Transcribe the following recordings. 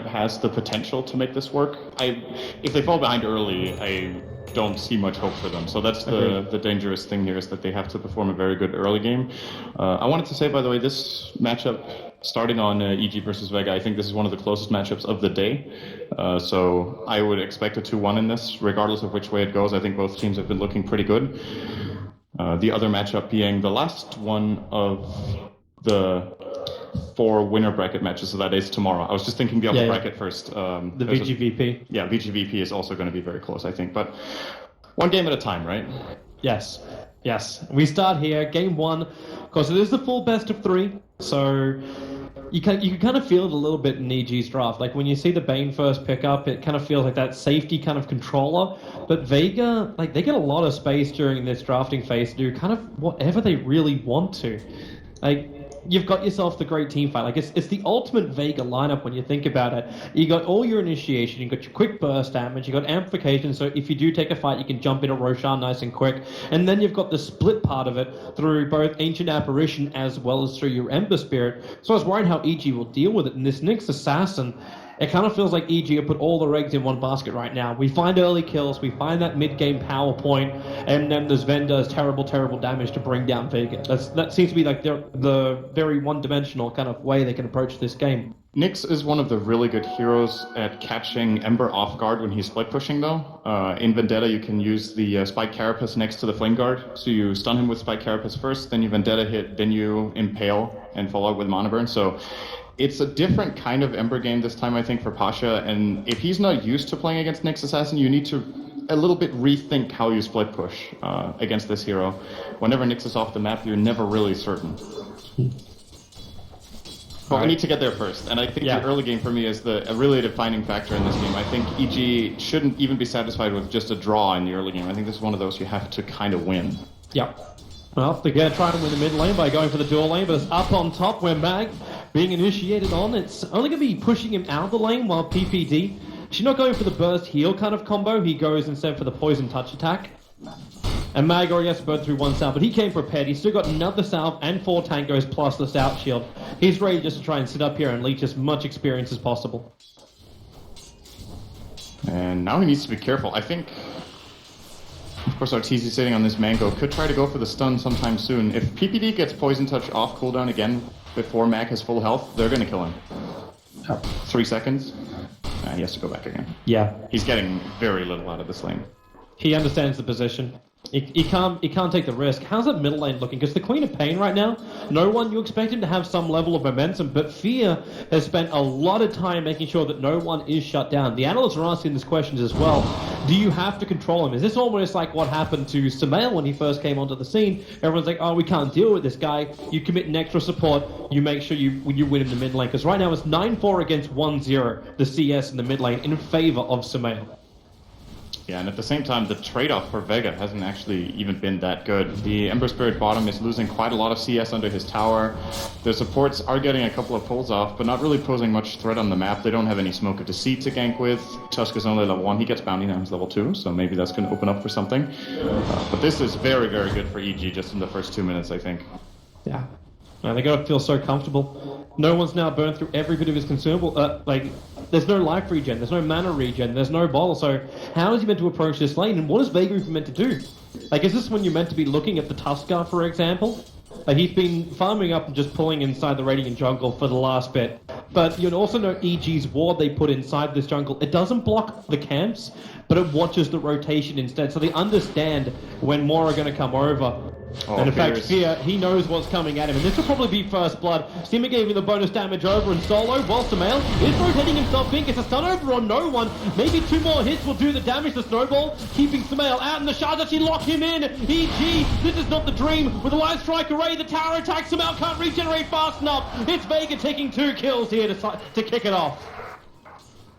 has the potential to make this work. If they fall behind early, I don't see much hope for them. So that's the dangerous thing here, is that they have to perform a very good early game. I wanted to say, by the way, this matchup starting on EG versus Vega, I think this is one of the closest matchups of the day. So I would expect a 2-1 in this, regardless of which way it goes. I think both teams have been looking pretty good. The other matchup being the last one of the 4 winner bracket matches, so that is tomorrow. I was just thinking the other bracket first. The VGVP. VGVP is also going to be very close, I think. But one game at a time, right? Yes. We start here, game 1. Of course, it is the full best of 3, so you can kind of feel it a little bit in EG's draft. Like when you see the Bane first pick up, it kind of feels like that safety kind of controller. But Vega, like they get a lot of space during this drafting phase to do kind of whatever they really want to. Like, you've got yourself the great team fight. Like it's the ultimate Vega lineup when you think about it. You got all your initiation, you got your quick burst damage, you got amplification, so if you do take a fight, you can jump into Roshan nice and quick. And then you've got the split part of it through both Ancient Apparition as well as through your Ember Spirit. So I was worried how EG will deal with it. And this Nyx Assassin, it kind of feels like EG have put all the eggs in one basket right now. We find early kills, we find that mid-game power point, and then there's Venda's terrible damage to bring down Vega. That seems to be like the very one-dimensional kind of way they can approach this game. Nyx is one of the really good heroes at catching Ember off guard when he's split pushing, though. In Vendetta, you can use the Spike Carapace next to the Flame Guard. So you stun him with Spike Carapace first, then you Vendetta hit, then you Impale and follow up with Mana Burn. So it's a different kind of Ember game this time, I think, for Pasha. And if he's not used to playing against Nyx Assassin, you need to a little bit rethink how you split push against this hero. Whenever Nyx is off the map, you're never really certain. But we need to get there first, and I think the early game for me is a really defining factor in this game. I think EG shouldn't even be satisfied with just a draw in the early game. I think this is one of those you have to kind of win. Yeah. Well, they're going to try to win the mid lane by going for the dual lane, but it's up on top where Mag being initiated on. It's only going to be pushing him out of the lane while PPD, she's not going for the burst heal kind of combo. He goes instead for the poison touch attack. And Mag already has to burn through one salve, but he came prepared. He's still got another salve and 4 tangos plus the stout shield. He's ready just to try and sit up here and leech as much experience as possible. And now he needs to be careful. I think, of course, Arteezy sitting on this Mango could try to go for the stun sometime soon. If PPD gets Poison Touch off cooldown again before Mag has full health, they're going to kill him. 3 seconds. He has to go back again. Yeah. He's getting very little out of this lane. He understands the position. He can't take the risk. How's that middle lane looking? Because the Queen of Pain right now, no one, you expect him to have some level of momentum, but Fear has spent a lot of time making sure that no one is shut down. The analysts are asking these questions as well. Do you have to control him? Is this almost like what happened to Sumail when he first came onto the scene? Everyone's like, oh, we can't deal with this guy. You commit an extra support. You make sure you win in the mid lane. Because right now it's 9-4 against 1-0, the CS in the mid lane, in favor of Sumail. Yeah, and at the same time, the trade-off for Vega hasn't actually even been that good. The Ember Spirit bottom is losing quite a lot of CS under his tower. The supports are getting a couple of pulls off, but not really posing much threat on the map. They don't have any Smoke of Deceit to gank with. Tusk is only level 1. He gets Bounty, now he's level 2, so maybe that's going to open up for something. But this is very, very good for EG just in the first 2 minutes, I think. Yeah. Man, they gotta feel so comfortable. No one's now burned through every bit of his consumable. There's no life regen, there's no mana regen, there's no bottle. So how is he meant to approach this lane, and what is Vega even meant to do? Like, is this when you're meant to be looking at the Tuskar, for example? Like, he's been farming up and just pulling inside the Radiant jungle for the last bit. But you'd also know EG's ward they put inside this jungle. It doesn't block the camps, but it watches the rotation instead. So they understand when more are going to come over. Oh, and in fact, Fear, he knows what's coming at him. And this will probably be first blood. Sima gave him the bonus damage over in solo, while Sumail is rotating himself in. Gets a stun over on no one. Maybe 2 more hits will do the damage to Snowball, keeping Sumail out, and the shards actually lock him in. EG, this is not the dream. With a live strike array, the tower attack, Sumail can't regenerate fast enough. It's Vega taking 2 kills here to kick it off.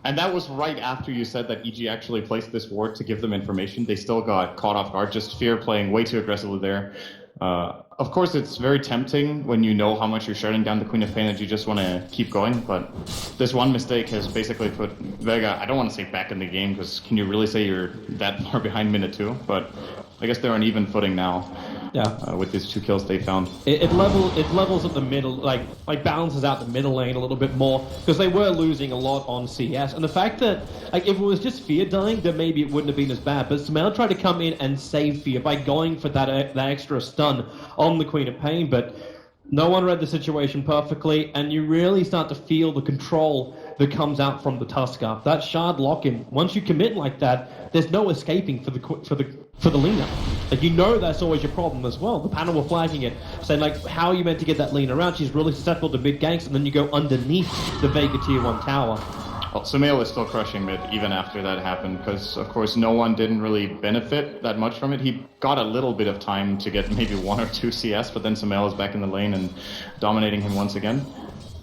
And that was right after you said that EG actually placed this ward to give them information. They still got caught off guard, just Fear playing way too aggressively there. Of course, it's very tempting when you know how much you're shutting down the Queen of Pain that you just want to keep going, but this one mistake has basically put Vega, I don't want to say back in the game, because can you really say you're that far behind minute 2? But I guess they're on even footing now. with these 2 kills they found. It levels at the middle, like balances out the middle lane a little bit more, because they were losing a lot on CS. And the fact that, like, if it was just Fear dying, then maybe it wouldn't have been as bad. But Sumail tried to come in and save Fear by going for that extra stun on the Queen of Pain, but no one read the situation perfectly, and you really start to feel the control that comes out from the Tusker. That shard lock-in, once you commit like that, there's no escaping for the Lina. Like, you know that's always your problem as well. The panel were flagging it, saying, like, how are you meant to get that Lina around? She's really susceptible to mid-ganks, and then you go underneath the Vega Tier 1 tower. Well, Sumail is still crushing mid even after that happened, because, of course, no one didn't really benefit that much from it. He got a little bit of time to get maybe 1 or 2 CS, but then Sumail is back in the lane and dominating him once again.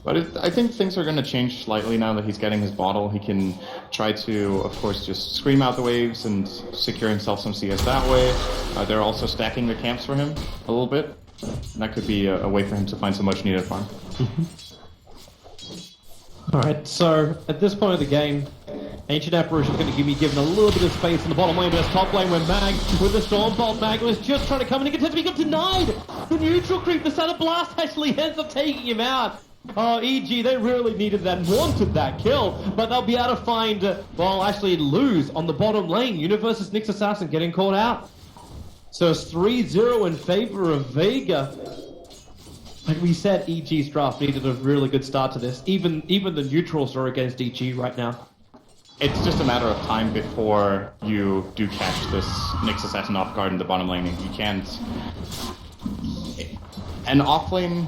But I think things are going to change slightly now that he's getting his bottle. He can try to, of course, just scream out the waves and secure himself some CS that way. They're also stacking the camps for him a little bit. And that could be a way for him to find some much needed farm. Alright, so at this point of the game, Ancient Apparition is going to be given a little bit of space in the bottom lane, but it's top lane where Mag, with the Stormbolt, Mag was just trying to come in and contest, but he got denied! The neutral creep, the Stunner Blast actually ends up taking him out! Oh, EG, they really needed that, wanted that kill, but they'll be able to find, actually lose on the bottom lane. Universe's Nyx Assassin getting caught out. So it's 3-0 in favor of Vega. Like we said, EG's draft needed a really good start to this. Even the neutrals are against EG right now. It's just a matter of time before you do catch this Nyx Assassin off guard in the bottom lane. You can't... An offlane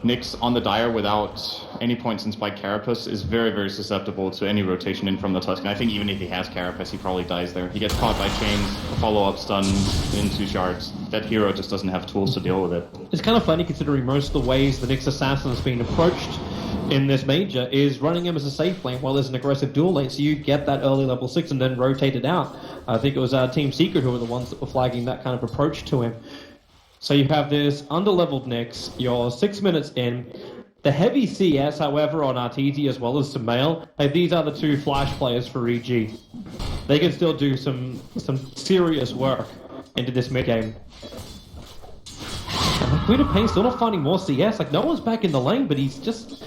Nyx on the Dire without any points in Spike Carapace is very, very susceptible to any rotation in from the Tusk. And I think even if he has Carapace, he probably dies there. He gets caught by chains, follow-up stun in 2 shards. That hero just doesn't have tools to deal with it. It's kind of funny considering most of the ways the Nyx Assassin has been approached in this major is running him as a safe lane while there's an aggressive dual lane, so you get that early level 6 and then rotate it out. I think it was Team Secret who were the ones that were flagging that kind of approach to him. So you have this under-leveled Nyx, you're 6 minutes in. The heavy CS, however, on Arteezy as well as Sumail, these are the 2 flash players for EG. They can still do some serious work into this mid-game. And like, Queen of Pain still not finding more CS. Like, no one's back in the lane, but he's just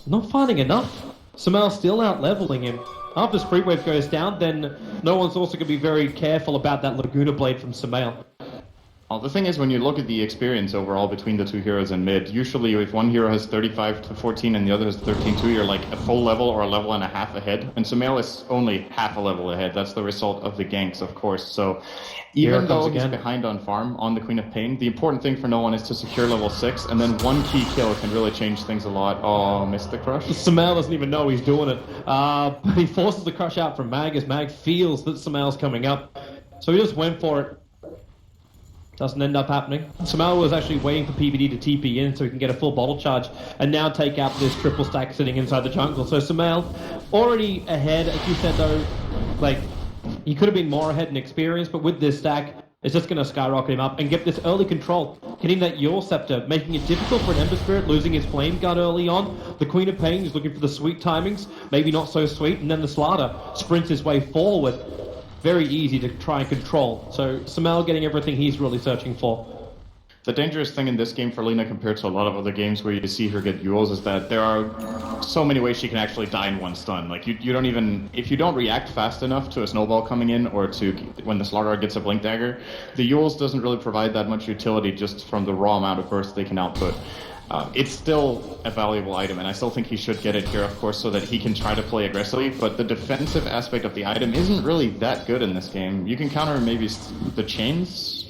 not finding enough. Sumail's still out-leveling him. After Spree Wave goes down, then no one's also going to be very careful about that Laguna Blade from Sumail. Well, the thing is, when you look at the experience overall between the 2 heroes in mid, usually if one hero has 35 to 14 and the other has 13-2, you're like a full level or a level and a half ahead. And Sumail is only half a level ahead. That's the result of the ganks, of course. So even though he's behind on farm on the Queen of Pain, the important thing for no one is to secure level 6, and then 1 key kill can really change things a lot. Oh, missed the crush. Sumail doesn't even know he's doing it. But he forces the crush out from Mag as Mag feels that Sumail's coming up. So he just went for it. Doesn't end up happening. Sumail was actually waiting for PBD to TP in so he can get a full bottle charge and now take out this triple stack sitting inside the jungle. So Sumail already ahead, as you said though, like, he could have been more ahead in experience, but with this stack, it's just going to skyrocket him up and get this early control, hitting that Yule Scepter, making it difficult for an Ember Spirit, losing his Flame Guard early on. The Queen of Pain is looking for the sweet timings, maybe not so sweet, and then the Slaughter sprints his way forward. Very easy to try and control. So Sumail getting everything he's really searching for. The dangerous thing in this game for Lina compared to a lot of other games where you see her get Yules is that there are so many ways she can actually die in 1 stun. Like, you don't even... If you don't react fast enough to a snowball coming in or to when the Slaughter gets a Blink Dagger, the Yules doesn't really provide that much utility just from the raw amount of burst they can output. It's still a valuable item, and I still think he should get it here, of course, so that he can try to play aggressively, but the defensive aspect of the item isn't really that good in this game. You can counter maybe the chains,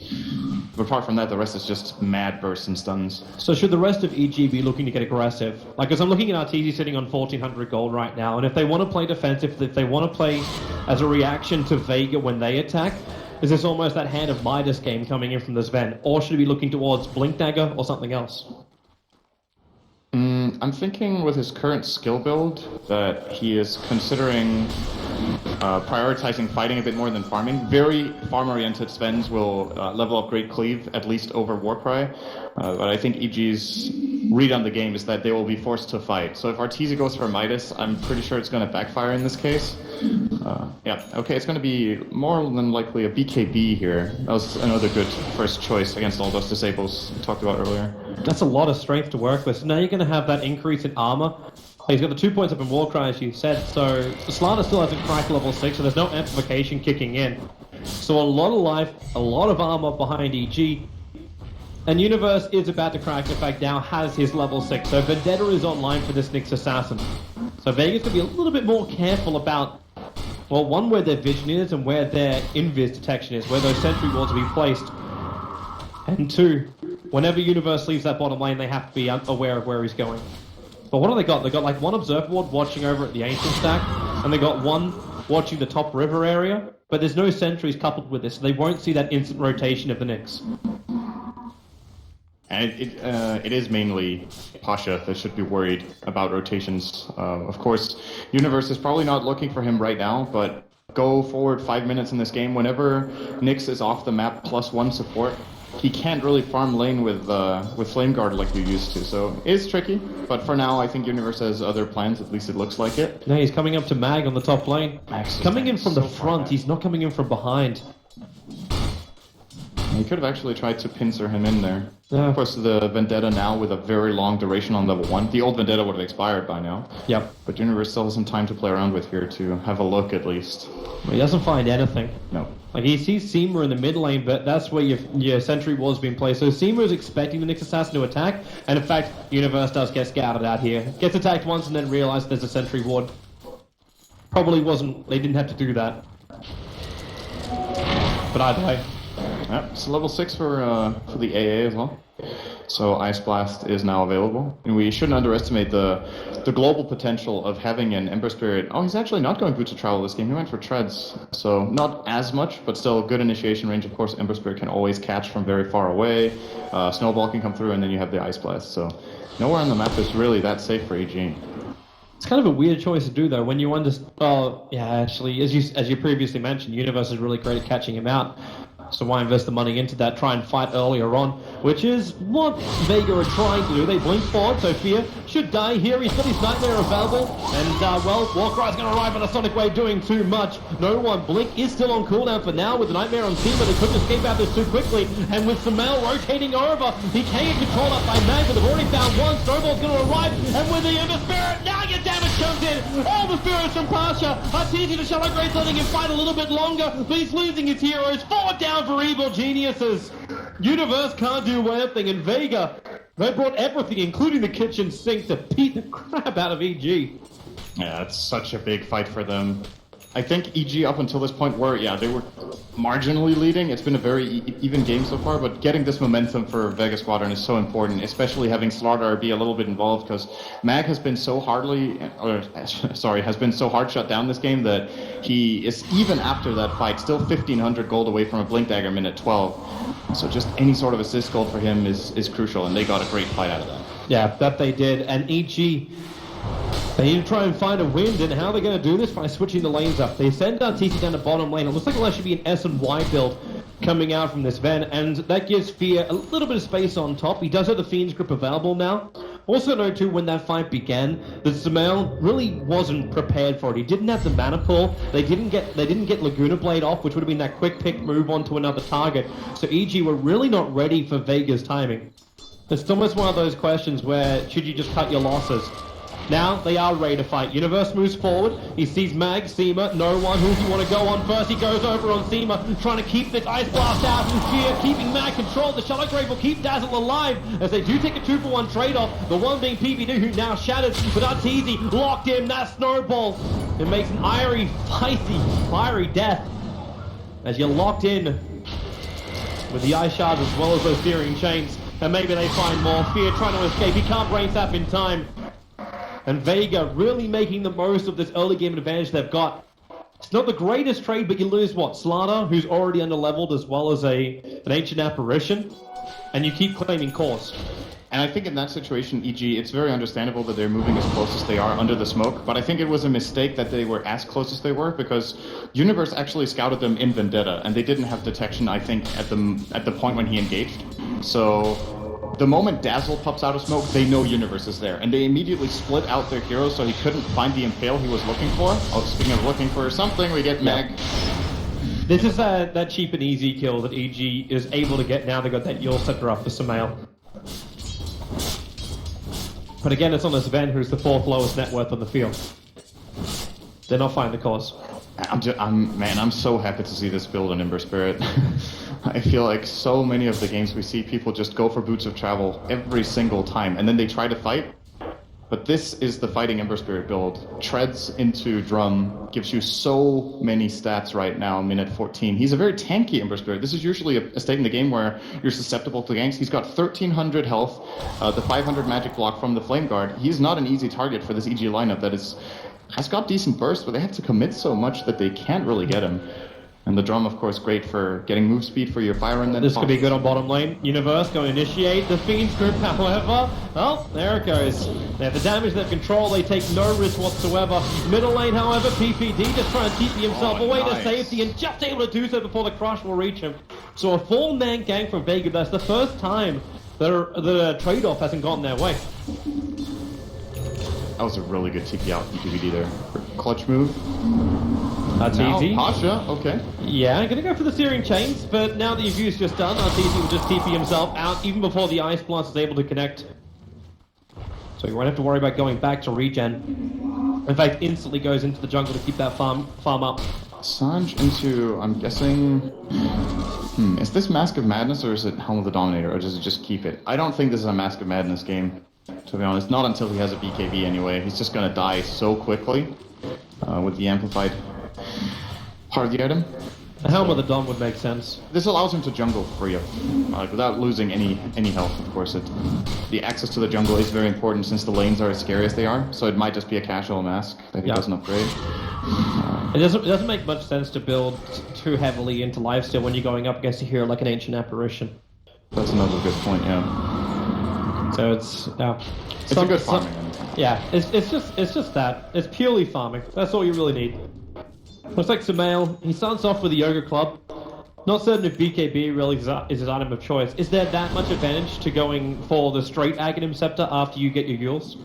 but apart from that, the rest is just mad bursts and stuns. So should the rest of EG be looking to get aggressive? Like, as I'm looking at Arteezy sitting on 1,400 gold right now, and if they want to play defensive, if they want to play as a reaction to Vega when they attack, is this almost that Hand of Midas game coming in from the Sven? Or should he be looking towards Blink Dagger or something else? I'm thinking with his current skill build that he is considering prioritizing fighting a bit more than farming. Very farm-oriented Svens will level up Great Cleave, at least over Warcry. But I think EG's read on the game is that they will be forced to fight. So if Arteezy goes for Midas, I'm pretty sure it's going to backfire in this case. Yeah, okay, it's going to be more than likely a BKB here. That was another good first choice against all those disables we talked about earlier. That's a lot of strength to work with. So now you're going to have that increase in armor. He's got the 2 points up in Warcry, as you said, so Slaughter still hasn't cracked level 6, so there's no amplification kicking in. So a lot of life, a lot of armor behind EG. And Universe is about to crack, in fact now has his level 6, so Vendetta is online for this Nyx Assassin. So Vega's going to be a little bit more careful about, well, one, where their vision is and where their invis detection is, where those sentry walls are being placed. And two, whenever Universe leaves that bottom lane, they have to be aware of where he's going. But what have they got? They got like one observer ward watching over at the Ancient Stack, and they got one watching the top river area, but there's no sentries coupled with this, so they won't see that instant rotation of the Nyx. And it is mainly Pasha that should be worried about rotations. Of course, Universe is probably not looking for him right now, but go forward 5 minutes in this game. Whenever Nyx is off the map +1 support, he can't really farm lane with Flame Guard like you used to. So it is tricky, but for now I think Universe has other plans, at least it looks like it. No, he's coming up to Mag on the top lane. Mag's coming in from the front, back. He's not coming in from behind. He could have actually tried to pincer him in there. Yeah. Of course, the Vendetta now with a very long duration on level 1. The old Vendetta would have expired by now. Yep. But Universe still has some time to play around with here to have a look at least. He doesn't find anything. No. Like, he sees Seema in the mid lane, but that's where your sentry wall's been placed. So Seema is expecting the Nyx Assassin to attack, and in fact, Universe does get scouted out here. Gets attacked once and then realizes there's a sentry ward. Probably wasn't, they didn't have to do that. But either way. Yep, it's level 6 for the AA as well. So Ice Blast is now available. And we shouldn't underestimate the global potential of having an Ember Spirit. Oh, he's actually not going Boots of Travel this game. He went for Treads. So not as much, but still good initiation range. Of course, Ember Spirit can always catch from very far away. Snowball can come through, and then you have the Ice Blast. So nowhere on the map is really that safe for EG. It's kind of a weird choice to do, though, when you understand... Oh, yeah, actually, as you previously mentioned, Universe is really great at catching him out. So why invest the money into that, try and fight earlier on, which is what Vega are trying to do. They blink forward, Sophia should die here. He's got his Nightmare available, and, well, Warcry's going to arrive on a Sonic Wave doing too much. No one. Blink is still on cooldown for now with the Nightmare on Seema. They couldn't escape out this too quickly, and with Samel rotating over, he can't get controlled up by Mag, but they've already found one. Snowball's going to arrive, and with the Ember Spirit, now your damage comes in. All the spirits from Pasha. It's easy to Shallow Grace letting him fight a little bit longer, but he's losing his heroes. 4 down for evil geniuses. Universe can't do anything, and Vega, they brought everything, including the kitchen sink, to beat the crap out of EG. Yeah, it's such a big fight for them. I think EG up until this point were, yeah, they were marginally leading. It's been a very even game so far, but getting this momentum for Vega Squadron is so important, especially having Slaughter be a little bit involved, because Mag has been so has been so hard shut down this game that he is, even after that fight, still 1,500 gold away from a Blink Dagger minute 12. So just any sort of assist gold for him is crucial, and they got a great fight out of that. Yeah, that they did, and EG... They need to try and find a wind, and how they're going to do this? By switching the lanes up. They send TC down the bottom lane. It looks like it'll actually be an S and Y build coming out from this Ven, and that gives Fear a little bit of space on top. He does have the Fiend's Grip available now. Also note too, when that fight began, that Samel really wasn't prepared for it. He didn't have the mana pull. They didn't get Laguna Blade off, which would have been that quick pick move onto another target. So EG were really not ready for Vega's timing. It's almost one of those questions where should you just cut your losses? Now they are ready to fight. Universe moves forward. He sees Mag, Seema, no one. Who does he want to go on first? He goes over on Seema, trying to keep this Ice Blast out. Fear keeping Mag controlled. The Shallow Grave will keep Dazzle alive as they do take a 2-for-1 trade-off. The one being PBD, who now shatters, but Arteezy locked in. That Snowball. It makes an eerie, fiery death as you're locked in with the Ice Shards as well as those Fearing Chains. And maybe they find more. Fear trying to escape. He can't brain zap in time. And Vega really making the most of this early game advantage they've got. It's not the greatest trade, but you lose what? Slaughter, who's already underleveled, as well as an Ancient Apparition. And you keep claiming course. And I think in that situation, EG, it's very understandable that they're moving as close as they are under the smoke, but I think it was a mistake that they were as close as they were, because Universe actually scouted them in Vendetta, and they didn't have detection, I think, at the point when he engaged. So the moment Dazzle pops out of smoke, they know Universe is there, and they immediately split out their heroes so he couldn't find the Impale he was looking for. Oh, speaking of looking for something, we get Meg. This is that cheap and easy kill that EG is able to get now they got that Yule Scepter up for Sumail. But again, it's on this Sven, who's the 4th lowest net worth on the field. They're not finding the cause. I'm so happy to see this build on Ember Spirit. I feel like so many of the games we see people just go for Boots of Travel every single time, and then they try to fight. But this is the fighting Ember Spirit build. Treads into Drum, gives you so many stats right now, minute 14. He's a very tanky Ember Spirit. This is usually a state in the game where you're susceptible to ganks. He's got 1300 health, the 500 magic block from the Flame Guard. He's not an easy target for this EG lineup that has got decent burst, but they have to commit so much that they can't really get him. And the Drum, of course, great for getting move speed for your fire and then this could be good on bottom lane. Universe going to initiate the Fiend's Grip, however. Oh, there it goes. They have the damage, they have control, they take no risk whatsoever. Middle lane, however, PPD just trying to keep himself away to safety and just able to do so before the crush will reach him. So a 4-man gank from Vega, that's the first time the trade-off hasn't gone their way. That was a really good TP out from PPD there. Clutch move. That's easy. Pasha, okay. Yeah, I'm gonna go for the Searing Chains, but now that Yuvu's just done, Arteezy will just TP himself out even before the Ice Blast is able to connect. So you won't have to worry about going back to regen. In fact, instantly goes into the jungle to keep that farm up. Sanj into, I'm guessing... Is this Mask of Madness or is it Helm of the Dominator, or does it just keep it? I don't think this is a Mask of Madness game, to be honest. Not until he has a BKB anyway. He's just gonna die so quickly with the amplified part of the item. The Helm of the Dom would make sense. This allows him to jungle free up, without losing any health, of course. The access to the jungle is very important since the lanes are as scary as they are, so it might just be a casual mask that he doesn't upgrade. It doesn't make much sense to build too heavily into lifesteal when you're going up against a hero like an Ancient Apparition. That's another good point, yeah. So it's a good farming. Yeah, it's just that. It's purely farming. That's all you really need. Looks like Sumail, he starts off with the Yoga Club. Not certain if BKB really is his item of choice. Is there that much advantage to going for the straight Aghanim Scepter after you get your Yules?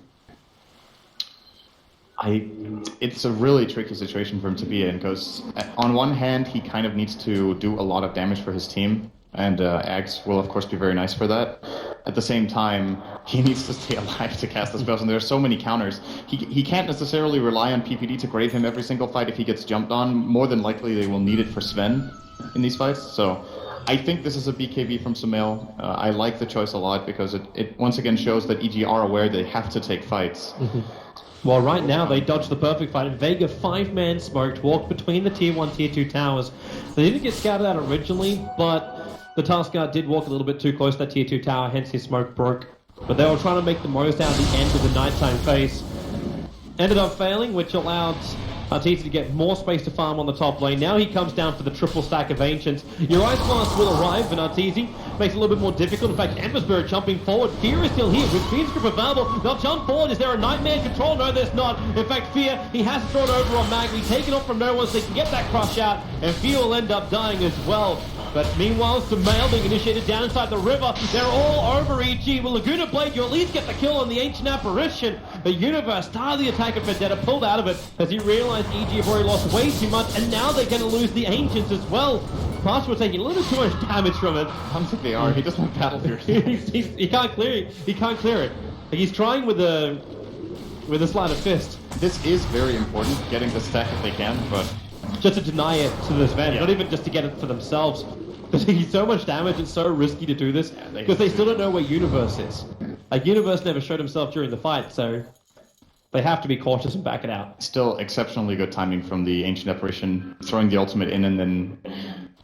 It's a really tricky situation for him to be in, because on one hand, he kind of needs to do a lot of damage for his team, and Ags will of course be very nice for that. At the same time, he needs to stay alive to cast the spells, and there are so many counters. He can't necessarily rely on PPD to grave him every single fight if he gets jumped on. More than likely, they will need it for Sven in these fights. So I think this is a BKB from Sumail. I like the choice a lot because it once again shows that EG are aware they have to take fights. Well, right now, they dodged the perfect fight. And Vega, 5-man smoked, walked between the Tier 1, Tier 2 towers. They didn't get scouted out originally, but the Task Guard did walk a little bit too close to that Tier 2 tower, hence his smoke broke. But they were trying to make the most out of the end of the nighttime phase. Ended up failing, which allowed Arteezy to get more space to farm on the top lane. Now he comes down for the triple stack of Ancients. Your Ice Blast will arrive, but Arteezy makes it a little bit more difficult. In fact, Ember Spirit jumping forward. Fear is still here with Fiend's Grip available. They'll jump forward. Is there a Nightmare control? No, there's not. In fact, Fear, he has to throw it over on Mag. He's taken off from no one so they can get that crush out, and Fear will end up dying as well. But meanwhile, Sumail being initiated down inside the river. They're all over EG. Will Laguna Blade, you at least get the kill on the Ancient Apparition. The Universe started the attack of Vendetta, pulled out of it as he realized EG have already lost way too much, and now they're going to lose the Ancients as well. Pasha was taking a little too much damage from it. I don't think they are. He doesn't have Battle Fear. He can't clear it. He can't clear it. Like, he's trying with a sleight of fist. This is very important, getting the stack if they can, but just to deny it to this man, not even just to get it for themselves. They're taking so much damage, it's so risky to do this, because they still don't know where Universe is. Like, Universe never showed himself during the fight, so they have to be cautious and back it out. Still exceptionally good timing from the Ancient Apparition, throwing the ultimate in and then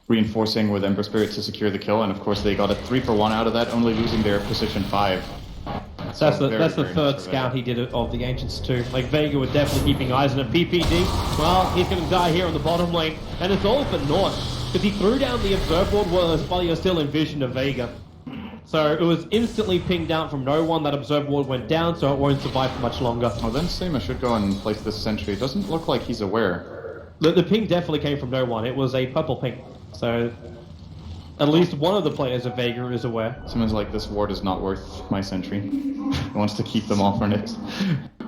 reinforcing with Ember Spirit to secure the kill, and of course they got a 3-for-1 out of that, only losing their position 5. That's the third scout he did of the Ancients too. Like, Vega was definitely keeping eyes on a PPD. Well, he's going to die here on the bottom lane, and it's all for naught. Because he threw down the Observe Ward while he was still in vision of Vega. So it was instantly pinged out from no one. That Observe Ward went down, so it won't survive for much longer. Oh, then Seema should go and place this sentry. It doesn't look like he's aware. The ping definitely came from no one. It was a purple ping. So At least one of the players of Vega is aware. Someone's like, this ward is not worth my sentry. He wants to keep them all for next.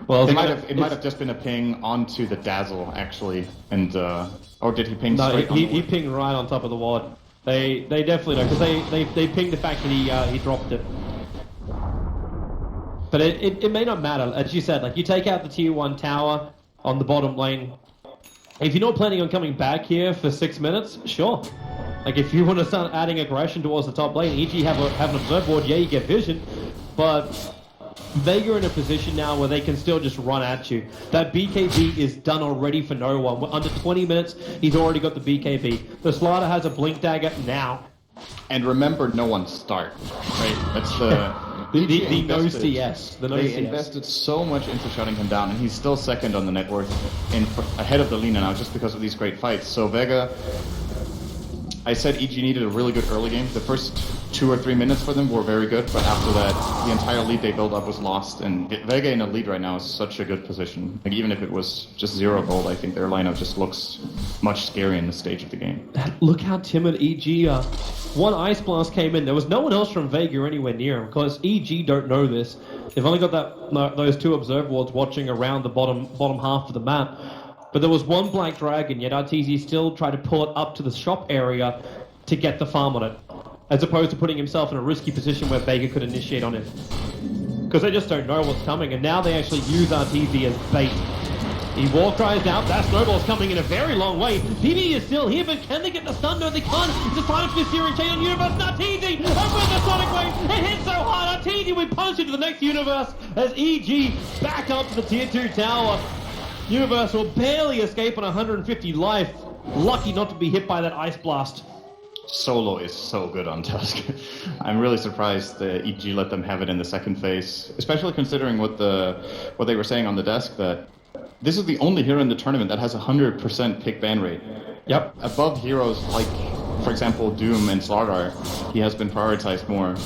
Well, it might have just been a ping onto the Dazzle, actually. And, or did he ping straight on the he pinged right on top of the ward. They definitely know, because they pinged the fact that he dropped it. But it may not matter. As you said, like, you take out the tier 1 tower on the bottom lane. If you're not planning on coming back here for 6 minutes, sure. Like, if you want to start adding aggression towards the top lane, EG have an observe board, yeah, you get vision, but Vega in a position now where they can still just run at you. That BKB is done already for no one. We're under 20 minutes, he's already got the BKB. The Slaughter has a blink dagger now. And remember, no one start, right? That's the... the no CS. They invested so much into shutting him down, and he's still second on the net worth ahead of the Lina now, just because of these great fights. So Vega... I said EG needed a really good early game. The first 2 or 3 minutes for them were very good, but after that, the entire lead they built up was lost. And Vega in a lead right now is such a good position. Like, even if it was just 0 gold, I think their lineup just looks much scarier in this stage of the game. Look how timid EG are. One Ice Blast came in. There was no one else from Vega anywhere near him, because EG don't know this. They've only got those 2 observe wards watching around the bottom half of the map. But there was one Black Dragon, yet Arteezy still tried to pull it up to the shop area to get the farm on it, as opposed to putting himself in a risky position where Vega could initiate on him. Because they just don't know what's coming, and now they actually use Arteezy as bait. He Warcries out, that snowball's coming in a very long way. PB is still here, but can they get the stun? No, they can't. It's a final Mysterious chain on Universe, and Arteezy! Over the Sonic Wave! It hits so hard! Arteezy, we punch into the next Universe as EG back up to the tier 2 tower. Universe will barely escape on 150 life. Lucky not to be hit by that Ice Blast. Solo is so good on Tusk. I'm really surprised that EG let them have it in the second phase, especially considering what they were saying on the desk, that this is the only hero in the tournament that has 100% pick ban rate. Yep. Above heroes like, for example, Doom and Slardar, he has been prioritized more.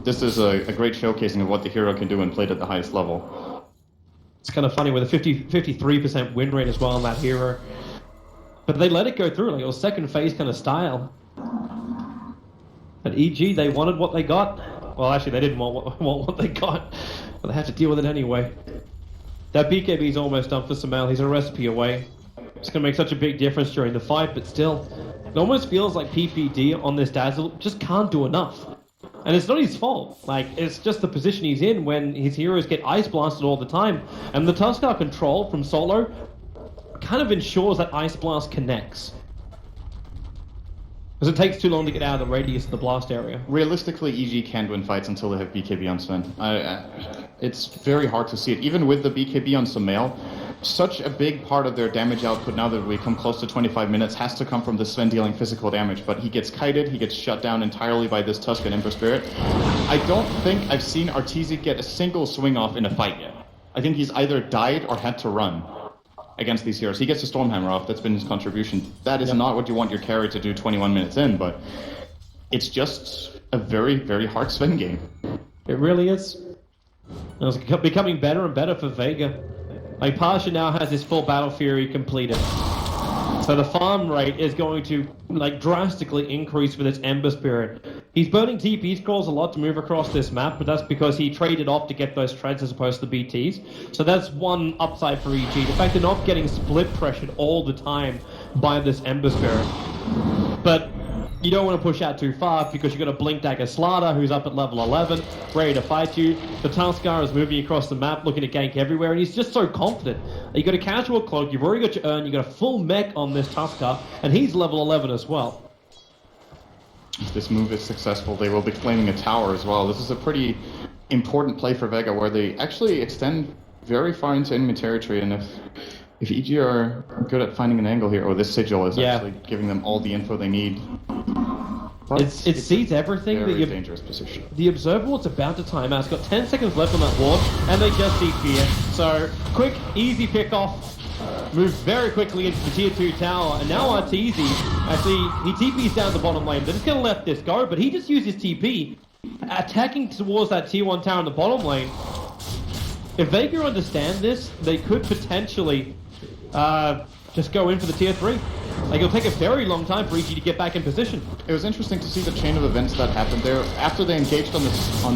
This is a great showcasing of what the hero can do when played at the highest level. It's kind of funny with a 53% win rate as well on that hero. But they let it go through, like it was second phase kind of style. But EG, they wanted what they got. Well, actually, they didn't want what they got, but they had to deal with it anyway. That BKB is almost done for Samel. He's a recipe away. It's going to make such a big difference during the fight, but still, it almost feels like PPD on this Dazzle just can't do enough. And it's not his fault. Like, it's just the position he's in when his heroes get ice blasted all the time. And the Tuskar control from Solo kind of ensures that ice blast connects. Because it takes too long to get out of the radius of the blast area. Realistically, EG can't win fights until they have BKB on Sven. It's very hard to see it. Even with the BKB on Sumail, such a big part of their damage output now that we come close to 25 minutes has to come from the Sven dealing physical damage. But he gets kited, he gets shut down entirely by this Tusk and Ember Spirit. I don't think I've seen Arteezy get a single swing off in a fight yet. I think he's either died or had to run against these heroes. He gets a Stormhammer off, that's been his contribution. That is not what you want your carry to do 21 minutes in, but it's just a very, very hard Sven game. It really is. It's becoming better and better for Vega. Like, Pasha now has his full Battle Fury completed. So the farm rate is going to, like, drastically increase with its Ember Spirit. He's burning TP scrolls a lot to move across this map, but that's because he traded off to get those treads as opposed to the BTs. So that's one upside for EG. The fact they're not getting split pressured all the time by this Ember Spirit. But you don't want to push out too far because you've got a Blink Dagger Slaughter who's up at level 11, ready to fight you. The Tuskar is moving across the map, looking to gank everywhere, and he's just so confident. You've got a casual cloak, you've already got your urn, you've got a full mech on this Tuskar, and he's level 11 as well. If this move is successful, they will be claiming a tower as well. This is a pretty important play for Vega, where they actually extend very far into enemy territory, and if EG are good at finding an angle here, this Sigil is actually giving them all the info they need. It sees everything. Very dangerous position. The Observer Ward's about to time out. It's got 10 seconds left on that ward, and they just see fear. So, quick, easy pick-off. Moves very quickly into the tier 2 tower, and now Arteezy, actually, he TP's down the bottom lane. They're just going to let this go, but he just used his TP, attacking towards that tier 1 tower in the bottom lane. If Vega understand this, they could potentially just go in for the tier 3. Like, it'll take a very long time for EG to get back in position. It was interesting to see the chain of events that happened there. After they engaged on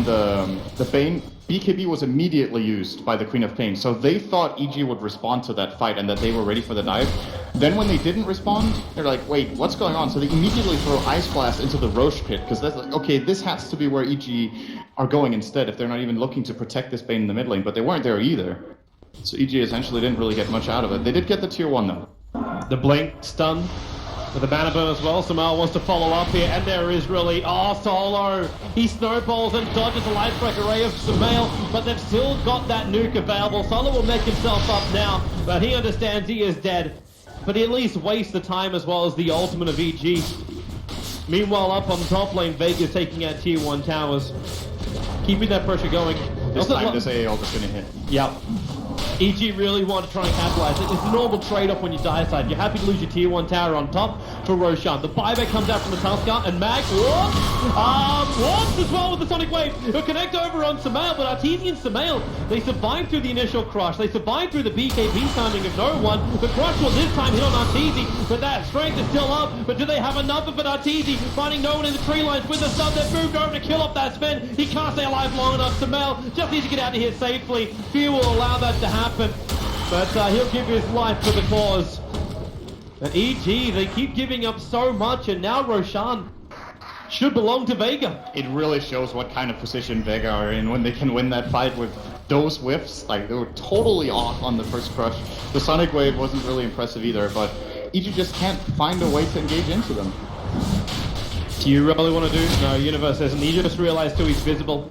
the Bane, BKB was immediately used by the Queen of Pain. So they thought EG would respond to that fight and that they were ready for the dive. Then when they didn't respond, they're like, wait, what's going on? So they immediately throw Ice Blast into the Roche pit, because that's like, okay, this has to be where EG are going instead if they're not even looking to protect this Bane in the mid lane, but they weren't there either. So EG essentially didn't really get much out of it. They did get the tier 1 though. The blink stun with the mana burn as well. Samal wants to follow up here, and there is really, Solo. He snowballs and dodges a light strike array of Samal, but they've still got that nuke available. Solo will make himself up now, but he understands he is dead. But he at least wastes the time as well as the ultimate of EG. Meanwhile, up on top lane, Vega taking out tier 1 towers, keeping that pressure going. This time this AAL is going to hit. Yep. EG really want to try and capitalize it. It's a normal trade-off when you die side. You're happy to lose your tier 1 tower on top for Roshan. The buyback comes out from the Tuskar, and Mag walks as well with the Sonic Wave. He'll connect over on Samael, but Arteezy and Samael, they survived through the initial crush. They survived through the BKB timing of no one. The crush will this time hit on Arteezy, but that strength is still up. But do they have enough of it? Arteezy finding no one in the tree lines with the stun that moved over to kill off that Sven. He can't stay alive long enough. Samael just needs to get out of here safely. Fear will allow that to happen. But he'll give his life for the cause. And EG, they keep giving up so much, and now Roshan should belong to Vega. It really shows what kind of position Vega are in when they can win that fight with those whiffs. Like, they were totally off on the first crush. The Sonic Wave wasn't really impressive either, but EG just can't find a way to engage into them. Do you really want to do? No, Universe isn't. He just realized too he's visible.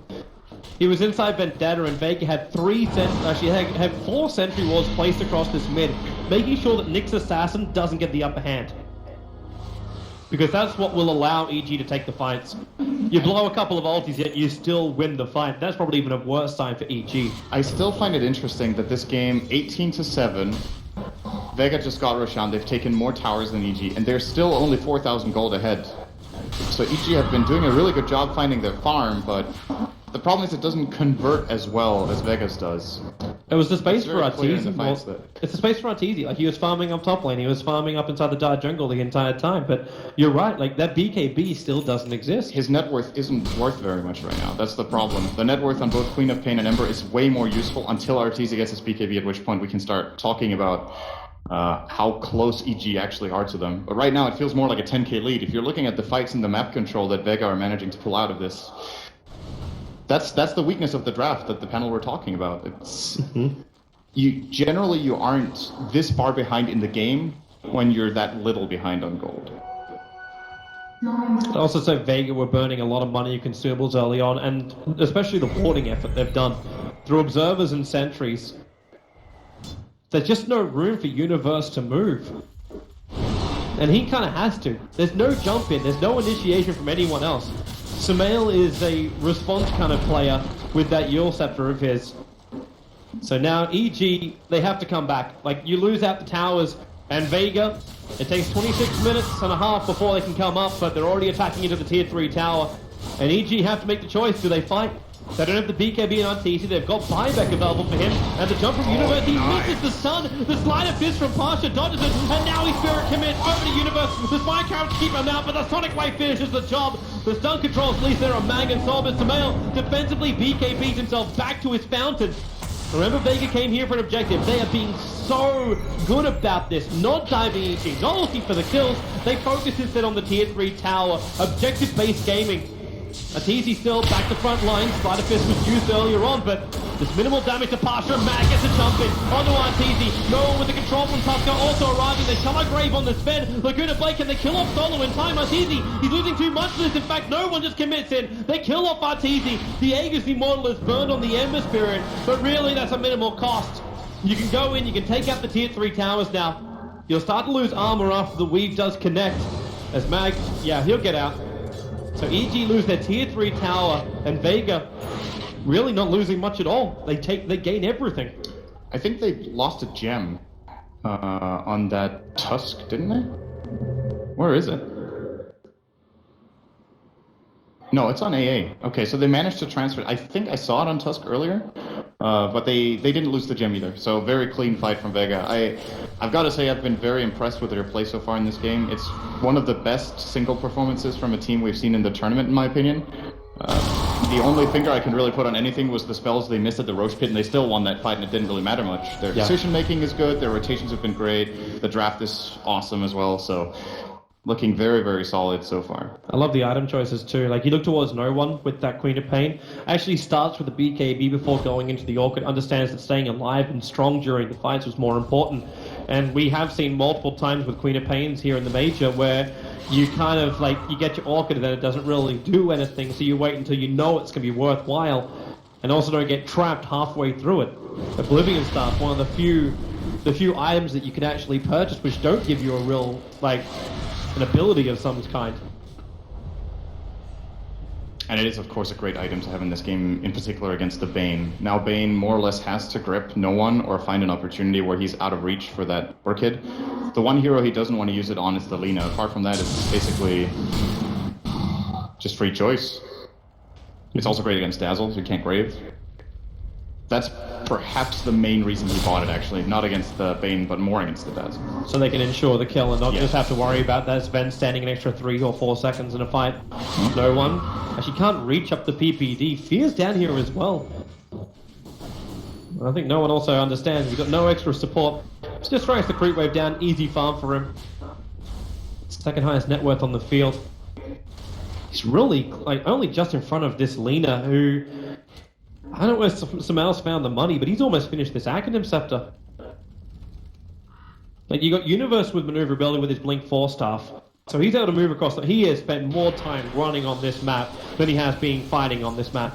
He was inside Vendetta, and Vega had had 4 sentry walls placed across this mid, making sure that Nyx Assassin doesn't get the upper hand. Because that's what will allow EG to take the fights. You blow a couple of ultis, yet you still win the fight. That's probably even a worse sign for EG. I still find it interesting that this game, 18-7, Vega just got Roshan. They've taken more towers than EG, and they're still only 4,000 gold ahead. So EG have been doing a really good job finding their farm, but the problem is it doesn't convert as well as Vegas does. It was the space for Arteezy. That... It's the space for Arteezy. Like, he was farming up top lane, he was farming up inside the dark jungle the entire time. But you're right, like, that BKB still doesn't exist. His net worth isn't worth very much right now. That's the problem. The net worth on both Queen of Pain and Ember is way more useful until Arteezy gets his BKB, at which point we can start talking about how close EG actually are to them. But right now it feels more like a 10k lead. If you're looking at the fights and the map control that Vega are managing to pull out of this, that's the weakness of the draft that the panel were talking about. It's you aren't this far behind in the game when you're that little behind on gold. Also, so Vega were burning a lot of money and consumables early on, and especially the warding effort they've done through observers and sentries. There's just no room for Universe to move. And he kind of has to. There's no jump in, there's no initiation from anyone else. Samael is a response kind of player with that Yule Scepter of his. So now EG, they have to come back. Like, you lose out the towers, and Vega, it takes 26 minutes and a half before they can come up, but they're already attacking into the tier 3 tower. And EG have to make the choice, do they fight? They don't have the BKB and Arteezy, they've got buyback available for him, and the jump from Universe, he misses the stun, the slide of fist from Pasha dodges it, and now he Spirit commits over to Universe, the Spine Carrot to keep him out, but the Sonic Wave finishes the job. The stun controls, at least there are Mag and Soul, but Samael defensively BKBs himself back to his fountain. Remember, Vega came here for an objective. They are being so good about this, not diving EG, not looking for the kills, they focus instead on the tier 3 tower, objective-based gaming. Arteezy still back to front line. Spider Fist was used earlier on, but there's minimal damage to Pasha. Mag gets a jump in onto Arteezy. No one with the control from Tuskar also arriving. They Shallow Grave on the Sven. Laguna Blake, and they kill off Solo in time. Arteezy, he's losing too much to this. In fact, no one just commits in. They kill off Arteezy. The Aegis Immortal is burned on the Ember Spirit, but really that's a minimal cost. You can go in, you can take out the tier 3 towers now. You'll start to lose armor after the weave does connect. As Mag, yeah, he'll get out. So EG lose their tier 3 tower, and Vega really not losing much at all. They gain everything. I think they lost a gem on that Tusk, didn't they? Where is it? No, it's on AA. Okay, so they managed to transfer. I think I saw it on Tusk earlier, But they didn't lose the gem either, so very clean fight from Vega. I've got to say I've been very impressed with their play so far in this game. It's one of the best single performances from a team we've seen in the tournament, in my opinion. The only finger I can really put on anything was the spells they missed at the Roche Pit, and they still won that fight, and it didn't really matter much. Their decision-making is good, their rotations have been great, the draft is awesome as well, so looking very, very solid so far. I love the item choices too. Like, you look towards no one with that Queen of Pain. Actually starts with the BKB before going into the Orchid, understands that staying alive and strong during the fights was more important. And we have seen multiple times with Queen of Pains here in the Major where you kind of, like, you get your Orchid and then it doesn't really do anything, so you wait until you know it's going to be worthwhile, and also don't get trapped halfway through it. Oblivion Staff, one of the few items that you can actually purchase which don't give you a real, like, an ability of some kind. And it is, of course, a great item to have in this game, in particular against the Bane. Now Bane more or less has to grip no one or find an opportunity where he's out of reach for that Orchid. The one hero he doesn't want to use it on is the Lina. Apart from that, it's basically just free choice. It's also great against Dazzle, so you can't Grave. That's perhaps the main reason he bought it, actually. Not against the Bane, but more against the Dazzle. So they can ensure the kill and not just have to worry about that Sven standing an extra 3 or 4 seconds in a fight. No one. Actually can't reach up the PPD. Fear's down here as well. I think no one also understands. He's got no extra support. Just throws the creep wave down. Easy farm for him. Second highest net worth on the field. He's really, like, only just in front of this Lina, who... I don't know where Samel's found the money, but he's almost finished this Acronym Scepter. Like, you got Universe with maneuverability with his Blink 4 staff. So he's able to move across. He has spent more time running on this map than he has been fighting on this map.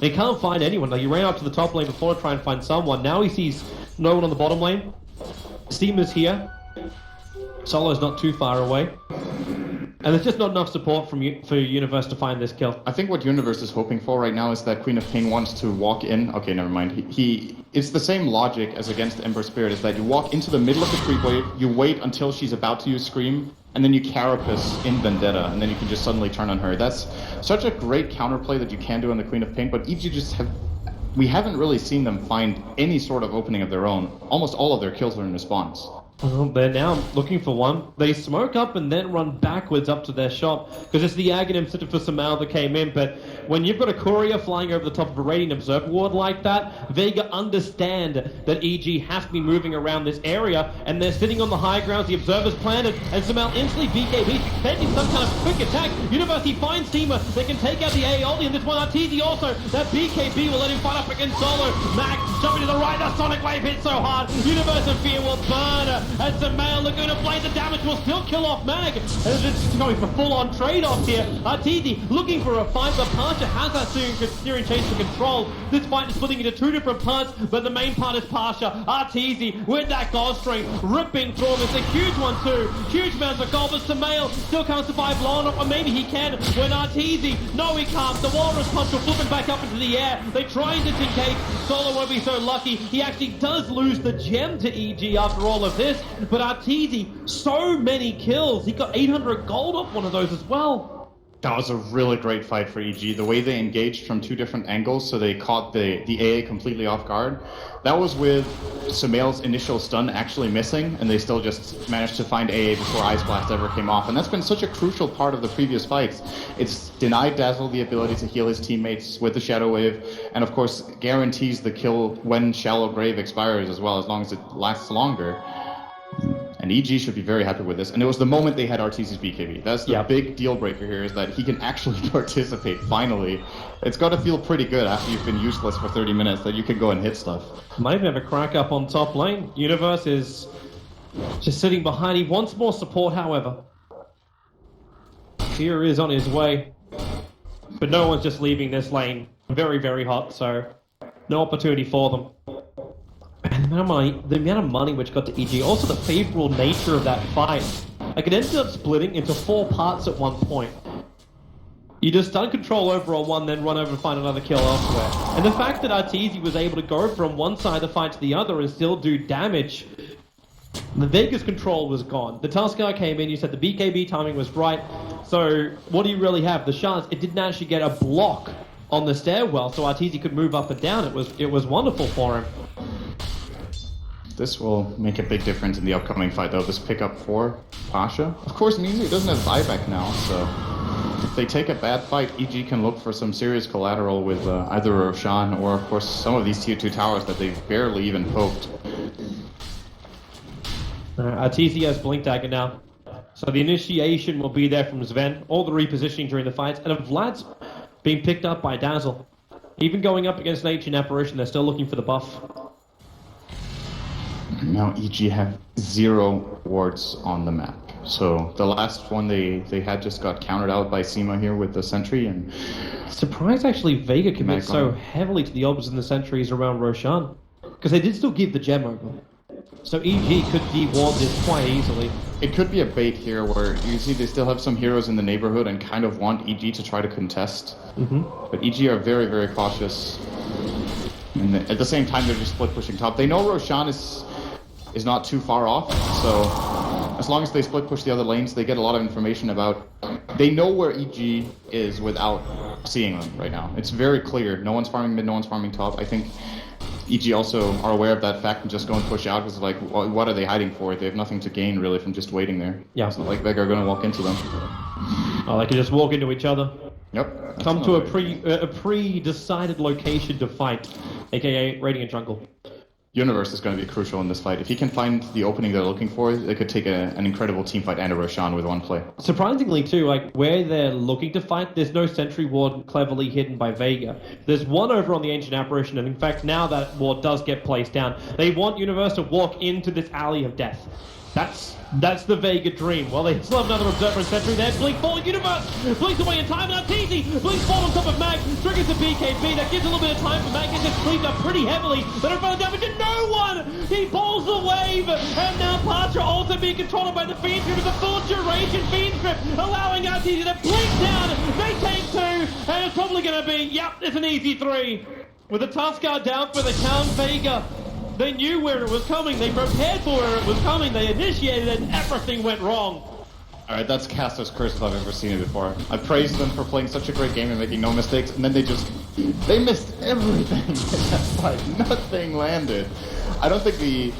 He can't find anyone. Like, he ran up to the top lane before to try and find someone. Now he sees no one on the bottom lane. Steam is here. Solo's not too far away. And there's just not enough support for Universe to find this kill. I think what Universe is hoping for right now is that Queen of Pain wants to walk in. Okay, never mind. It's the same logic as against Ember Spirit, is that you walk into the middle of the creep wave, you wait until she's about to use Scream, and then you Carapace in Vendetta, and then you can just suddenly turn on her. That's such a great counterplay that you can do on the Queen of Pain, but we haven't really seen them find any sort of opening of their own. Almost all of their kills are in response. Well, they're now looking for one. They smoke up and then run backwards up to their shop, because it's the Aghanim Center for Samal that came in. But when you've got a courier flying over the top of a Radiant Observer Ward like that, Vega understand that EG have to be moving around this area, and they're sitting on the high ground. The Observer's planted, and Samal instantly BKB, expecting some kind of quick attack. University finds Steamer. They can take out the A ulti, and this one Arteezy also. That BKB will let him fight up against Solo. Mac jumping to the right. That Sonic Wave hits so hard. Universe and Fear will burn. And Samal Laguna Blade, the damage will still kill off Mag. It's going for full-on trade-off here. Arteezy looking for a fight, but Pasha has that steering change for control. This fight is splitting into 2 different parts, but the main part is Pasha. Arteezy with that gold string, ripping through him. It's a huge one too. Huge amounts of gold, but Samal still can't survive long enough, or maybe he can. When Arteezy, no he can't. The Walrus Punch will flip him back up into the air. They try and disengage. Solo won't be so lucky. He actually does lose the gem to EG after all of this. But Arteezy, so many kills. He got 800 gold off one of those as well. That was a really great fight for EG. The way they engaged from 2 different angles, so they caught the AA completely off guard. That was with Samel's initial stun actually missing, and they still just managed to find AA before Ice Blast ever came off. And that's been such a crucial part of the previous fights. It's denied Dazzle the ability to heal his teammates with the Shadow Wave, and of course guarantees the kill when Shallow Grave expires as well, as long as it lasts longer. And EG should be very happy with this. And it was the moment they had Arteezy's BKB. That's the big deal breaker here, is that he can actually participate finally. It's got to feel pretty good after you've been useless for 30 minutes that you can go and hit stuff. Might even have a crack up on top lane. Universe is just sitting behind. He wants more support, however. Fear is on his way. But no one's just leaving this lane. Very, very hot, so no opportunity for them. And the amount of money which got to EG, also the favorable nature of that fight. Like, it ended up splitting into 4 parts at one point. You just stun control over a 1, then run over and find another kill elsewhere. And the fact that Arteezy was able to go from one side of the fight to the other and still do damage, the Vega's control was gone. The Tuskar came in, you said the BKB timing was right. So what do you really have? The Shards, it didn't actually get a block on the stairwell so Arteezy could move up and down. It was wonderful for him. This will make a big difference in the upcoming fight, though. This pickup for Pasha. Of course, means he doesn't have buyback now, so if they take a bad fight, EG can look for some serious collateral with either Roshan or, of course, some of these tier 2 towers that they've barely even poked. Arteezy has Blink Dagger now. So the initiation will be there from Sven. All the repositioning during the fights. And Vlad's being picked up by Dazzle. Even going up against an Ancient Apparition, they're still looking for the buff. Now EG have 0 wards on the map. So the last one they had just got countered out by Seema here with the sentry. And surprised actually Vega commits so heavily to the orbs and the sentries around Roshan. Because they did still give the gem over. So EG could de-ward this quite easily. It could be a bait here where you see they still have some heroes in the neighborhood and kind of want EG to try to contest. But EG are very, very cautious. And at the same time, they're just split pushing top. They know Roshan is not too far off, so as long as they split push the other lanes, they get a lot of information about... They know where EG is without seeing them right now. It's very clear. No one's farming mid, no one's farming top. I think EG also are aware of that fact and just go and push out because, like, what are they hiding for? They have nothing to gain, really, from just waiting there. Yeah. It's not like Vega are going to walk into them. Oh, they can just walk into each other. Yep. Come to a pre-decided location to fight, aka Radiant Jungle. Universe is going to be crucial in this fight. If he can find the opening they're looking for, they could take an incredible team fight and a Roshan with one play. Surprisingly, too, like, where they're looking to fight, there's no sentry ward cleverly hidden by Vega. There's one over on the Ancient Apparition, and in fact, now that ward does get placed down. They want Universe to walk into this alley of death. That's the Vega dream. Well, they still have another Observer and Sentry there. Blink forward, Universe! Blinks away in time, and Arteezy! Blinks forward on top of Mag, triggers the BKB. That gives a little bit of time for Mag. It just cleaned up pretty heavily. They don't find damage to no one! He pulls the wave! And now Patra also being controlled by the Fiend Grip with a full duration Fiend Grip, allowing Arteezy to blink down. They take 2, and it's probably going to be, yep, it's an easy 3. With the Tuskar down for the count, Vega. They knew where it was coming, they prepared for where it was coming, they initiated it, and everything went wrong. Alright, that's Caster's curse if I've ever seen it before. I praised them for playing such a great game and making no mistakes, and then they missed everything in that fight. Nothing landed. I don't think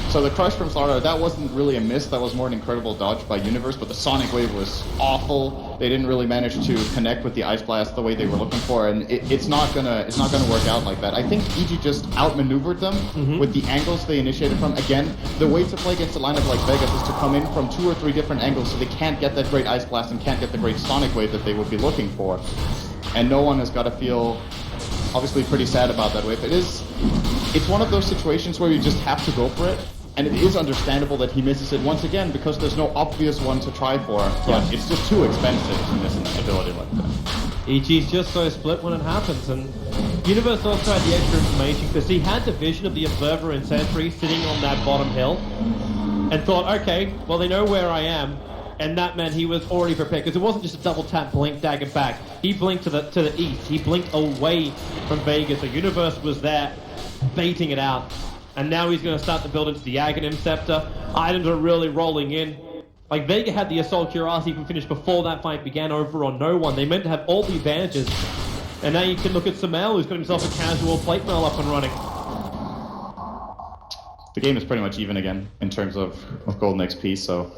so the crush from Slaughter, that wasn't really a miss, that was more an incredible dodge by Universe, but the Sonic Wave was awful. They didn't really manage to connect with the Ice Blast the way they were looking for, and it's not gonna work out like that. I think EG just outmaneuvered them with the angles they initiated from. Again, the way to play against a lineup like Vegas is to come in from 2 or 3 different angles so they can't get that great Ice Blast and can't get the great Sonic Wave that they would be looking for. And no one has got to feel obviously pretty sad about that wave. It's one of those situations where you just have to go for it, and it is understandable that he misses it once again because there's no obvious one to try for. But it's just too expensive to miss an ability like that. EG's just so split when it happens, and Universe also had the extra information because he had the vision of the Observer and Sentry sitting on that bottom hill, and thought, okay, well they know where I am. And that meant he was already prepared, because it wasn't just a double tap blink dagger back. He blinked to the east. He blinked away from Vega, so Universe was there, baiting it out. And now he's going to start to build into the Aghanim Scepter. Items are really rolling in. Like, Vega had the Assault Cuirass even finished before that fight began over on no one. They meant to have all the advantages. And now you can look at Samel, who's got himself a casual plate mail up and running. The game is pretty much even again in terms of golden XP, so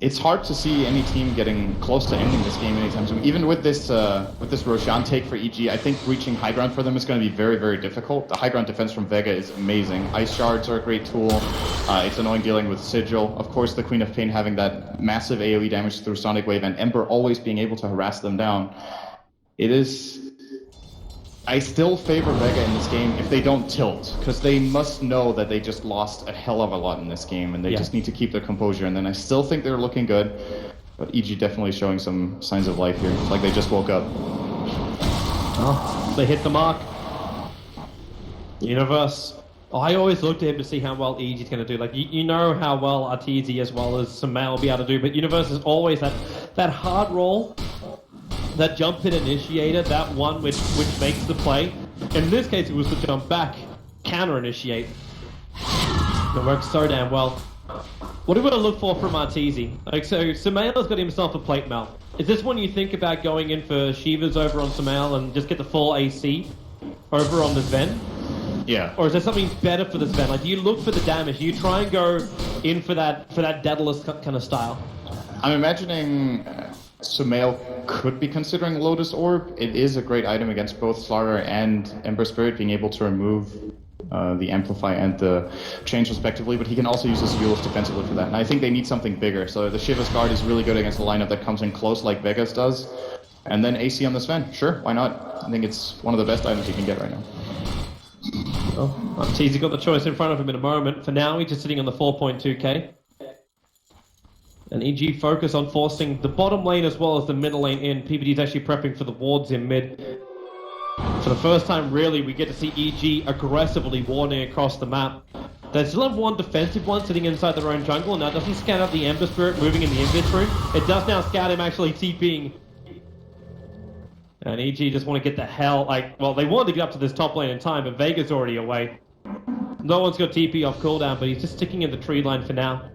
it's hard to see any team getting close to ending this game anytime soon. Even with this Roshan take for EG, I think reaching high ground for them is going to be very, very difficult. The high ground defense from Vega is amazing. Ice Shards are a great tool. It's annoying dealing with Sigil. Of course, the Queen of Pain having that massive AoE damage through Sonic Wave, and Ember always being able to harass them down. I still favor Vega in this game if they don't tilt, because they must know that they just lost a hell of a lot in this game, and they just need to keep their composure. And then I still think they're looking good, but EG definitely showing some signs of life here. It's like they just woke up. Oh, they hit the mark. Universe. Oh, I always look to him to see how well EG's going to do. Like, you know how well Arteezy as well as Samel will be able to do, but Universe is always that hard roll. That jump hit initiator, that one which makes the play. In this case, it was the jump back, counter initiate. It works so damn well. What do we want to look for from Arteezy? Like, so Sumail's got himself a plate mail. Is this when you think about going in for Shivas over on Sumail and just get the full AC over on the Sven? Yeah. Or is there something better for the Sven? Like, do you look for the damage? Do you try and go in for that Daedalus kind of style? I'm imagining Sumail could be considering Lotus Orb. It is a great item against both Slaughter and Ember Spirit, being able to remove the Amplify and the Change respectively, but he can also use his Euls defensively for that. And I think they need something bigger. So the Shiva's Guard is really good against a lineup that comes in close like Vegas does. And then AC on the Sven. Sure, why not? I think it's one of the best items you can get right now. Well, Arteezy got the choice in front of him in a moment. For now, he's just sitting on the 4.2k. And EG focus on forcing the bottom lane as well as the middle lane in. PBD's actually prepping for the wards in mid. For the first time, really, we get to see EG aggressively warding across the map. They still have one defensive one sitting inside their own jungle, and that doesn't scout out the Ember Spirit moving in the inventory. It does now scout him actually TPing. And EG just want to get the hell, well, they wanted to get up to this top lane in time, but Vega's already away. No one's got TP off cooldown, but he's just sticking in the tree line for now.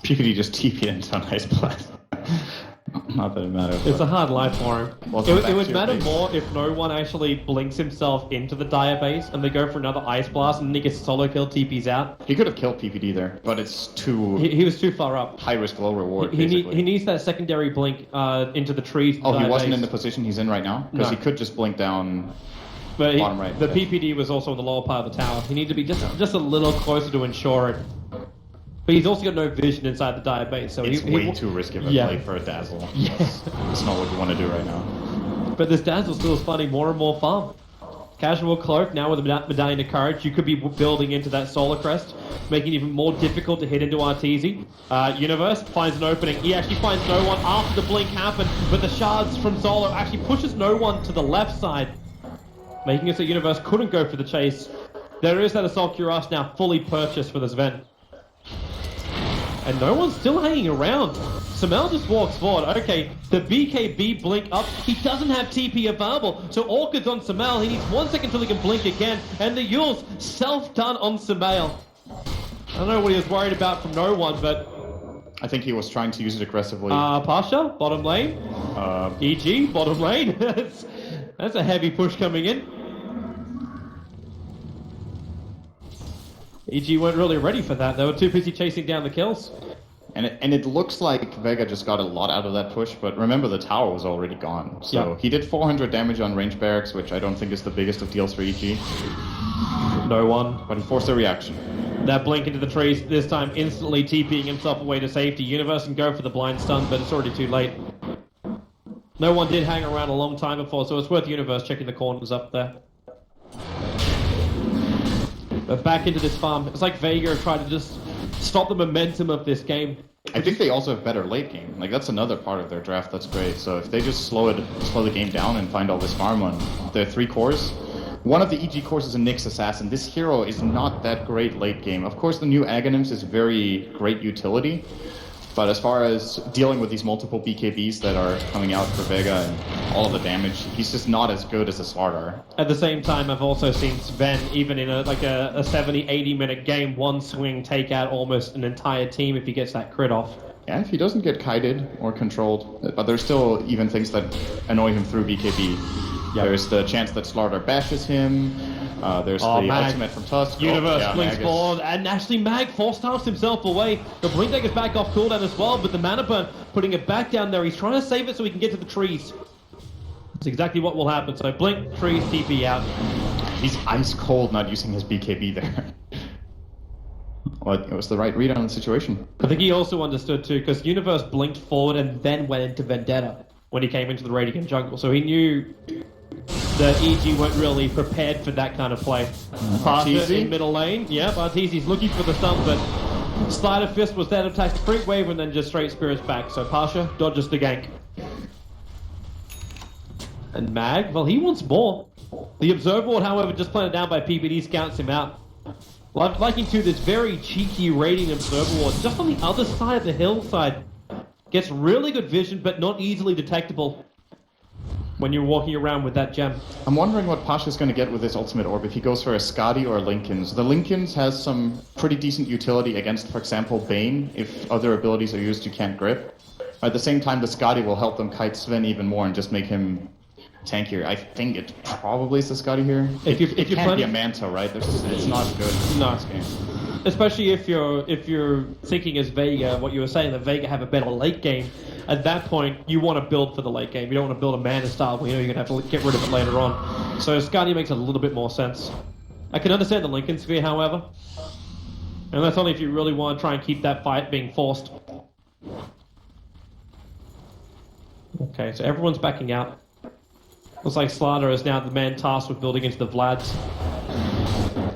PPD just TP'd into a nice blast. Not that it matters. It's a hard life for him. It would matter more if no one actually blinks himself into the Dire base and they go for another Ice Blast and he gets solo kill, TP's out. He could have killed PPD there, but it's too... He was too far up. High risk, low reward, he needs that secondary blink into the trees. Oh, he wasn't in the position he's in right now? Because he could just blink down bottom right. The PPD was also in the lower part of the tower. He needed to be just a little closer to ensure it. But he's also got no vision inside the Dire base, so it's way too risky of a play for a Dazzle. Yeah. That's not what you want to do right now. But this Dazzle still is finding more and more farm. Casual Cloak, now with a Medallion of Courage, you could be building into that Solar Crest, making it even more difficult to hit into Arteezy. Universe finds an opening. He actually finds no one after the blink happened, but the shards from Solo actually pushes no one to the left side, making it so Universe couldn't go for the chase. There is that Assault Cuirass now fully purchased for this Sven. And no one's still hanging around. Sumail just walks forward. Okay, the BKB blink up. He doesn't have TP available. So Orchid's on Sumail. He needs 1 second till he can blink again. And the Euls self-done on Sumail. I don't know what he was worried about from no one, but... I think he was trying to use it aggressively. Pasha, bottom lane. EG, bottom lane. That's a heavy push coming in. EG weren't really ready for that. They were too busy chasing down the kills. And it looks like Vega just got a lot out of that push, but remember the tower was already gone. So he did 400 damage on range barracks, which I don't think is the biggest of deals for EG. No one. But he forced a reaction. That blink into the trees, this time instantly TPing himself away to safety. Universe can go for the blind stun, but it's already too late. No one did hang around a long time before, so it's worth Universe checking the corners up there. But back into this farm. It's like Vega tried to just stop the momentum of this game. I think they also have better late game. Like, that's another part of their draft that's great. So if they just slow the game down and find all this farm on their 3 cores. One of the EG cores is a Nyx Assassin. This hero is not that great late game. Of course, the new Aghanims is very great utility. But as far as dealing with these multiple BKBs that are coming out for Vega and all of the damage, he's just not as good as a Slardar. At the same time, I've also seen Sven, even in a 70, 80-minute game, one swing take out almost an entire team if he gets that crit off. Yeah, if he doesn't get kited or controlled. But there's still even things that annoy him through BKB. Yep. There's the chance that Slardar bashes him. There's the ultimate from Tusk. Universe blinks forward, and actually Mag force-staffs himself away. The blink deck is back off cooldown as well, but the mana burn putting it back down there. He's trying to save it so he can get to the trees. That's exactly what will happen. So blink, trees, TP out. He's ice cold not using his BKB there. Well, it was the right read on the situation. I think he also understood too, because Universe blinked forward and then went into Vendetta when he came into the Radiant jungle. So he knew that EG weren't really prepared for that kind of play. Pasha in middle lane. Yeah, Arteezy's looking for the stun, but Slider Fist was there to attack the Freak Wave and then just straight Spirits back. So Pasha dodges the gank. And Mag, well, he wants more. The Observer Ward, however, just planted down by PPD, scouts him out. Liking to this very cheeky Radiant Observer Ward, just on the other side of the hillside. Gets really good vision, but not easily detectable. when you're walking around with that gem. I'm wondering what Pasha's going to get with his ultimate orb, if he goes for a Skadi or a Linken's. The Linken's has some pretty decent utility against, for example, Bane, if other abilities are used you can't grip. At the same time, the Skadi will help them kite Sven even more and just make him tankier. I think it probably is the Skadi here. It can't be a Manta, right? It's not good in this game. Especially if you're thinking as Vega, what you were saying, that Vega have a better late game. At that point, you want to build for the late game. You don't want to build a mana style where you know you're going to have to get rid of it later on. So Skadi makes a little bit more sense. I can understand the Lincoln Sphere, however. And that's only if you really want to try and keep that fight being forced. Okay, so everyone's backing out. Looks like Slaughter is now the man tasked with building into the Vlads.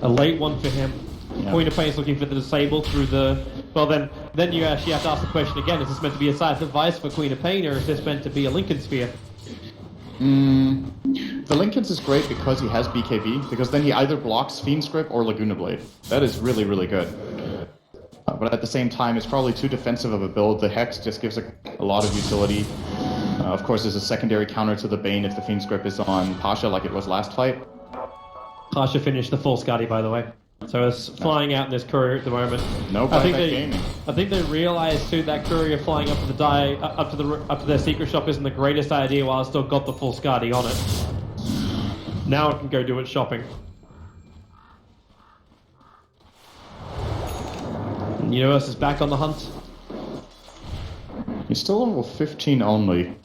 A late one for him. Yeah. Queen of Pain's looking for the disable through the... Well, then you actually have to ask the question again, is this meant to be a side device for Queen of Pain, or is this meant to be a Lincoln Sphere? The Lincoln's is great because he has BKB, because then he either blocks Fiend's Grip or Laguna Blade. That is really, really good. But at the same time, it's probably too defensive of a build. The Hex just gives a lot of utility. Of course, there's a secondary counter to the Bane if the Fiend's Grip is on Pasha, like it was last fight. Pasha finished the full Skadi, by the way. So it's flying out in this courier at the moment. No buyback gaming. I think they realized too that courier flying up to the up to their secret shop isn't the greatest idea while it's still got the full Skadi on it. Now it can go do its shopping. Universe is back on the hunt. He's still level 15 only.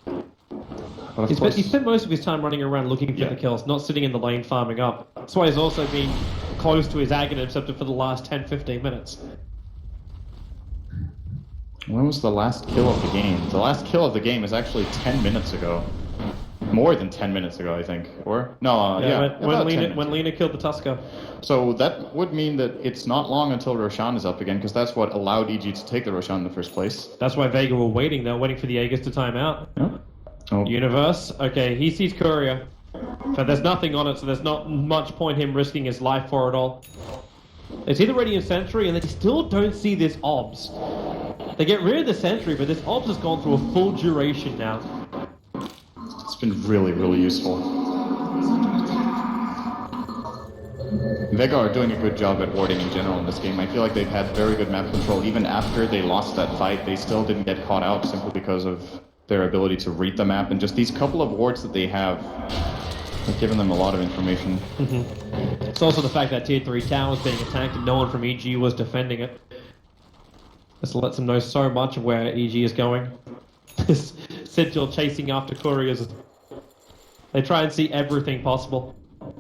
He spent most of his time running around looking for the kills, not sitting in the lane farming up. That's why he's also been close to his Aghanim Interceptor for the last 10-15 minutes. When was the last kill of the game? The last kill of the game is actually 10 minutes ago. More than 10 minutes ago, I think. Or? No, when Lina killed the Tusker. So that would mean that it's not long until Roshan is up again, because that's what allowed EG to take the Roshan in the first place. That's why Vega were waiting. They were waiting for the Aegis to time out. Yeah. Oh. Universe. Okay, he sees Courier. But there's nothing on it, so there's not much point him risking his life for it all. They see the Radiant Sentry, and they still don't see this OBS. They get rid of the Sentry, but this OBS has gone through a full duration now. It's been really, really useful. Vega are doing a good job at warding in general in this game. I feel like they've had very good map control. Even after they lost that fight, they still didn't get caught out simply because of their ability to read the map, and just these couple of wards that they have given them a lot of information. It's also the fact that Tier 3 tower was being attacked and no one from EG was defending it. This lets them know so much of where EG is going. This Sigil chasing after couriers. They try and see everything possible.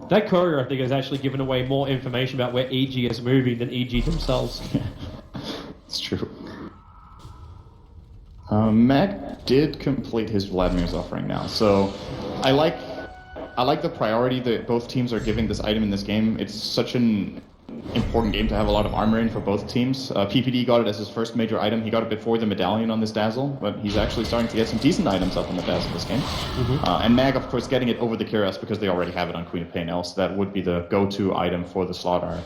That courier, I think, has actually given away more information about where EG is moving than EG themselves. It's true. Mag did complete his Vladimir's offering now, so I like the priority that both teams are giving this item in this game. It's such an important game to have a lot of armor in for both teams. PPD got it as his first major item. He got it before the medallion on this Dazzle, but he's actually starting to get some decent items up on the Dazzle this game. And Mag, of course, getting it over the Kyrios because they already have it on Queen of Pain, else that would be the go-to item for the Slaughter.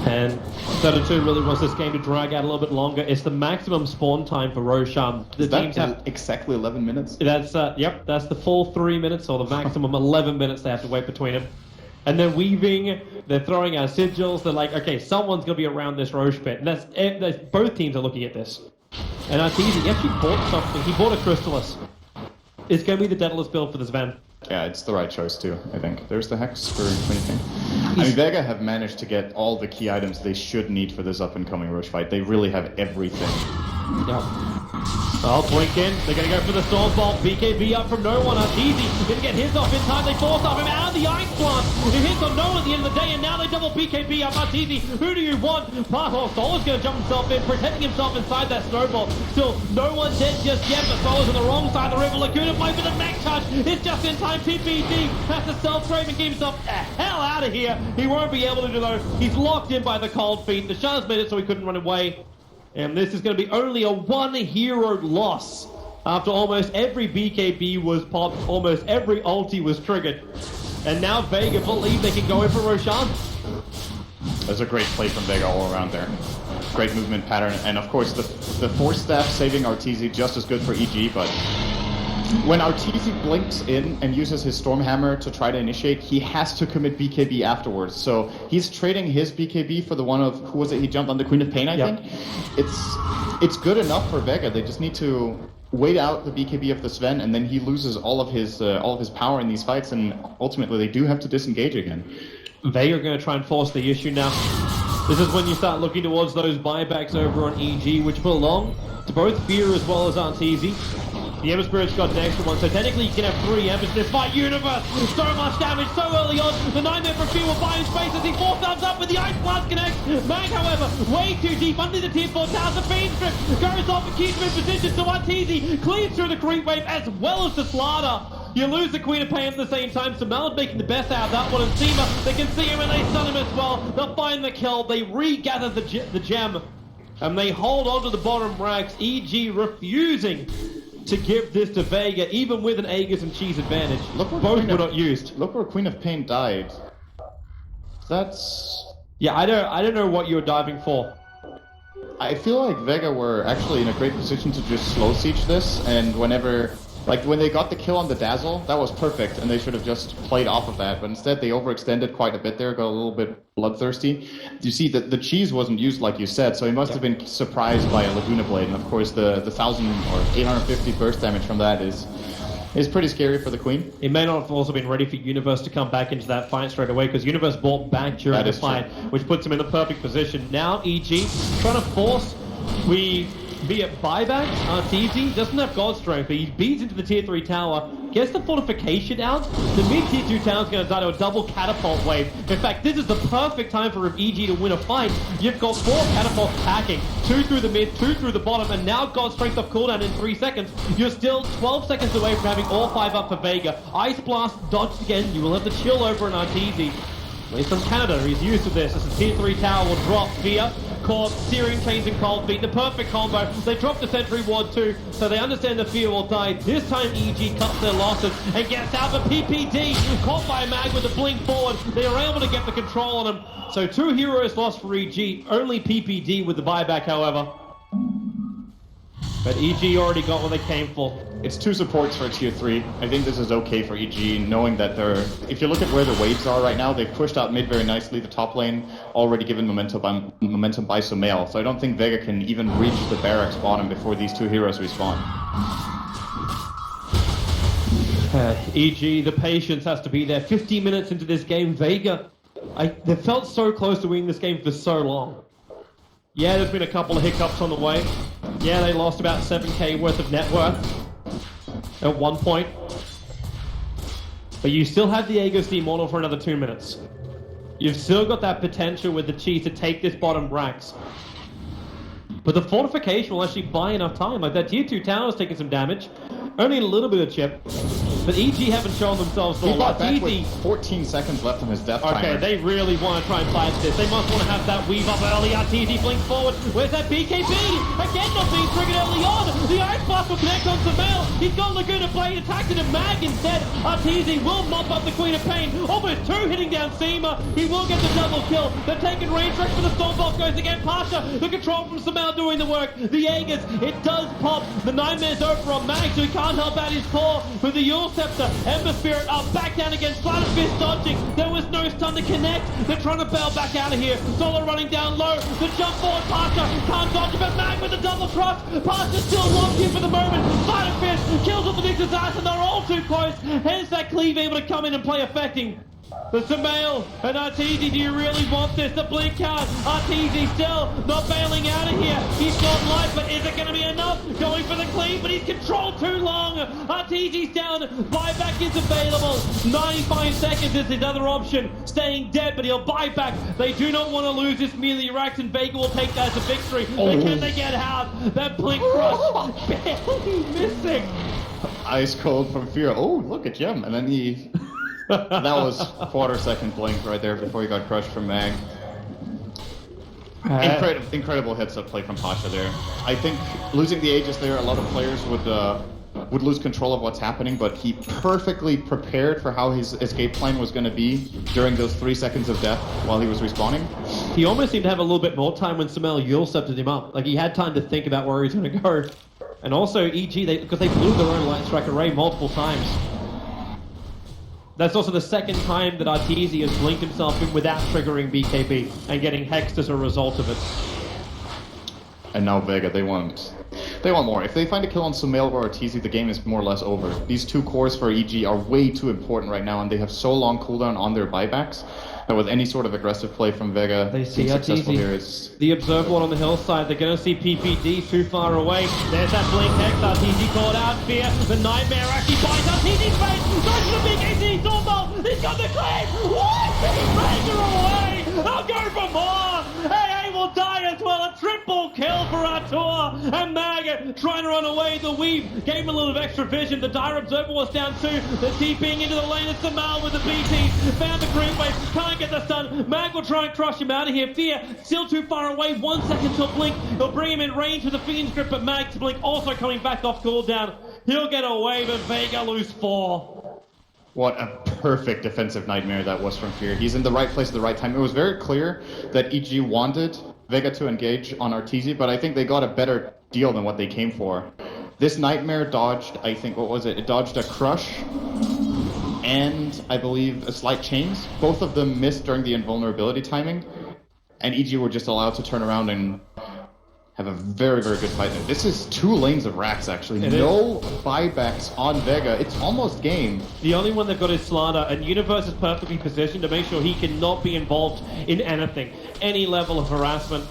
And Dota2 really wants this game to drag out a little bit longer. It's the maximum spawn time for Roshan. The teams have exactly 11 minutes? That's yep, that's the full 3 minutes, or the maximum 11 minutes they have to wait between them. And they're weaving, they're throwing out sigils, they're like, okay, someone's going to be around this Roche pit. And that's both teams are looking at this. And Arteezy, he actually bought something. He bought a Crystallis. It's going to be the Daedalus build for this Ven. Yeah, it's the right choice too, I think. There's the Hex for 20. I mean, Vega have managed to get all the key items they should need for this up-and-coming Roche fight. They really have everything. Yeah. Well, Boykin, they're going to go for the Storm Bolt. BKB up from no one. Arteezy going to get his off in time. They force off him out of the Ice Plant. It hits on no one at the end of the day, and now they double BKB up. Arteezy, who do you want? Parthor Solar's going to jump himself in, protecting himself inside that snowball. Still, no one dead just yet, but Solar's on the wrong side of the river. Laguna play for the max charge. It's just in time. PPD has to self-trade and keep himself the hell out of here. He won't be able to do though. He's locked in by the cold feet. The Shutter's made it so he couldn't run away. And this is going to be only a one-hero loss. After almost every BKB was popped, almost every ulti was triggered. And now Vega believe they can go in for Roshan. That's a great play from Vega all around there. Great movement pattern. And of course, the Force Staff saving Arteezy just as good for EG, but when Arteezy blinks in and uses his Stormhammer to try to initiate, he has to commit BKB afterwards. So he's trading his BKB for the one of, who was it, he jumped on the Queen of Pain, I think? It's good enough for Vega. They just need to wait out the BKB of the Sven, and then he loses all of his power in these fights, and ultimately they do have to disengage again. They are going to try and force the issue now. This is when you start looking towards those buybacks over on EG, which belong to both Fear as well as Arteezy. The Ember Spirit's got an extra one, so technically you can have 3 Embers in this fight. Universe, so much damage so early on. The Nightmare from Fear will buy him space as he 4 thumbs up with the Ice Blast connects. Mag, however, way too deep under the tier 4 towers. The Fiend Strip goes off and keeps him in position, so Arteezy cleans through the creep wave as well as the Slaughter. You lose the Queen of Pain at the same time, so Mal's making the best out of that one, and Seema, they can see him and they stun him as well. They'll find the kill, they regather the gem, and they hold on to the bottom racks. EG refusing to give this to Vega, even with an Aegis and Cheese advantage. Both were not used. Look where Queen of Pain died. That's... Yeah, I don't know what you're diving for. I feel like Vega were actually in a great position to just slow siege this, and whenever... Like, when they got the kill on the Dazzle, that was perfect, and they should have just played off of that. But instead, they overextended quite a bit there, got a little bit bloodthirsty. You see that the cheese wasn't used, like you said, so he must have been surprised by a Laguna Blade. And of course, the 1,000 or 850 burst damage from that is pretty scary for the Queen. It may not have also been ready for Universe to come back into that fight straight away, because Universe bought back during the fight, which puts him in the perfect position. Now, EG trying to force... Be it buybacks, Arteezy doesn't have God Strength, but he beats into the tier 3 tower, gets the fortification out. The mid tier 2 tower is going to die to a double catapult wave. In fact, this is the perfect time for EG to win a fight. You've got 4 catapults attacking, 2 through the mid, 2 through the bottom, and now God Strength off cooldown in 3 seconds. You're still 12 seconds away from having all 5 up for Vega. Ice Blast dodged again. You will have the chill over an Arteezy. He's from Canada, he's used to this. As the tier 3 tower will drop. Fear, Corpse, Searing Chains and Cold Feet, the perfect combo. They drop the Sentry Ward too, so they understand the Fear will die. This time EG cuts their losses and gets out, but PPD caught by Mag with a blink forward. They are able to get the control on him. So 2 heroes lost for EG, only PPD with the buyback, however. But EG already got what they came for. It's 2 supports for a tier 3. I think this is okay for EG, knowing that they're... If you look at where the waves are right now, they've pushed out mid very nicely. The top lane already given momentum by Sumail. So I don't think Vega can even reach the barracks bottom before these 2 heroes respawn. EG, the patience has to be there. 50 minutes into this game, Vega, they felt so close to winning this game for so long. Yeah, there's been a couple of hiccups on the way. Yeah, they lost about 7k worth of net worth at one point. But you still have the Aegis the Immortal for another 2 minutes. You've still got that potential with the Cheese to take this bottom Brax. But the fortification will actually buy enough time. Like that tier 2 tower is taking some damage. Only a little bit of chip. But EG haven't shown themselves for a lot. Back with 14 seconds left on his death timer. Okay, they really want to try and fight this. They must want to have that weave up early. Arteezy blinks forward. Where's that BKB? Again, not being triggered early on. The Ice Blast will connect on Sumail. He's got Laguna Blade attacked into Mag instead. Arteezy will mop up the Queen of Pain. Almost 2 hitting down Seema. He will get the double kill. They're taking range tracks for the Stormbolt goes again. Pasha, the control from Sumail doing the work. The Aegis, it does pop. The Nightmare's over on Mag, so he can't help out his core. With the Yule Scepter, Ember Spirit up, back down again. Splatter Fist dodging. There was no stun to connect. They're trying to bail back out of here. Solo running down low. The jump forward, Pasha can't dodge it, but Mag with the double crush. Pasha's still locked in for the moment. Splatter Fist kills off the Nix's ass, and they're all too close. Hence that cleave able to come in and play affecting. The Sumail and Arteezy, do you really want this? The blink count. Arteezy still not bailing out of here. He's got life, but is it going to be enough? Going for the clean, but he's controlled too long. Arteezy's down. Buyback is available. 95 seconds is his other option. Staying dead, but he'll buy back. They do not want to lose this melee racks, and Vega will take that as a victory. But can they get out? That blink crush barely missing. Ice cold from Fear. Oh, look at Gem. And then he... that was quarter-second blink right there before he got crushed from Mag. Incredible heads-up play from Pasha there. I think losing the Aegis there, a lot of players would lose control of what's happening, but he perfectly prepared for how his escape plan was going to be during those 3 seconds of death while he was respawning. He almost seemed to have a little bit more time when Sumail Yule scepted him up. Like he had time to think about where he's going to go. And also EG, because they blew their own light strike array multiple times. That's also the second time that Arteezy has blinked himself in without triggering BKB and getting hexed as a result of it. And now Vega, they want more. If they find a kill on Sumail or Arteezy, the game is more or less over. These 2 cores for EG are way too important right now, and they have so long cooldown on their buybacks that with any sort of aggressive play from Vega, they see successful here Arteezy. The observer one on the hillside, they're going to see PPD too far away. There's that blink hex, Arteezy caught out, Fear, the Nightmare actually bites Arteezy's face, goes to the big AC doorbell, he's got the claim, what? Vega away, I'll go for more, AA will die as well, a triple kill for Artur, and Mag trying to run away, the weave gave him a little of extra vision, the Dire Observer was down too, they're TPing into the lane, it's the Mal with the BT, found the green wave, can't get the stun, Mag will try and crush him out of here, Fear still too far away, 1 second till blink, he'll bring him in range with the Fiend's grip, but Mag's blink also coming back off cooldown, he'll get a wave and Vega lose 4. What a perfect defensive nightmare that was from Fear. He's in the right place at the right time. It was very clear that EG wanted Vega to engage on Arteezy, but I think they got a better deal than what they came for. This nightmare dodged, I think, what was it? It dodged a crush and, I believe, a slight chains. Both of them missed during the invulnerability timing, and EG were just allowed to turn around and have a very, very good fight. This is 2 lanes of racks, actually. No buybacks on Vega. It's almost game. The only one they've got is Slardar, and Universe is perfectly positioned to make sure he cannot be involved in anything, any level of harassment.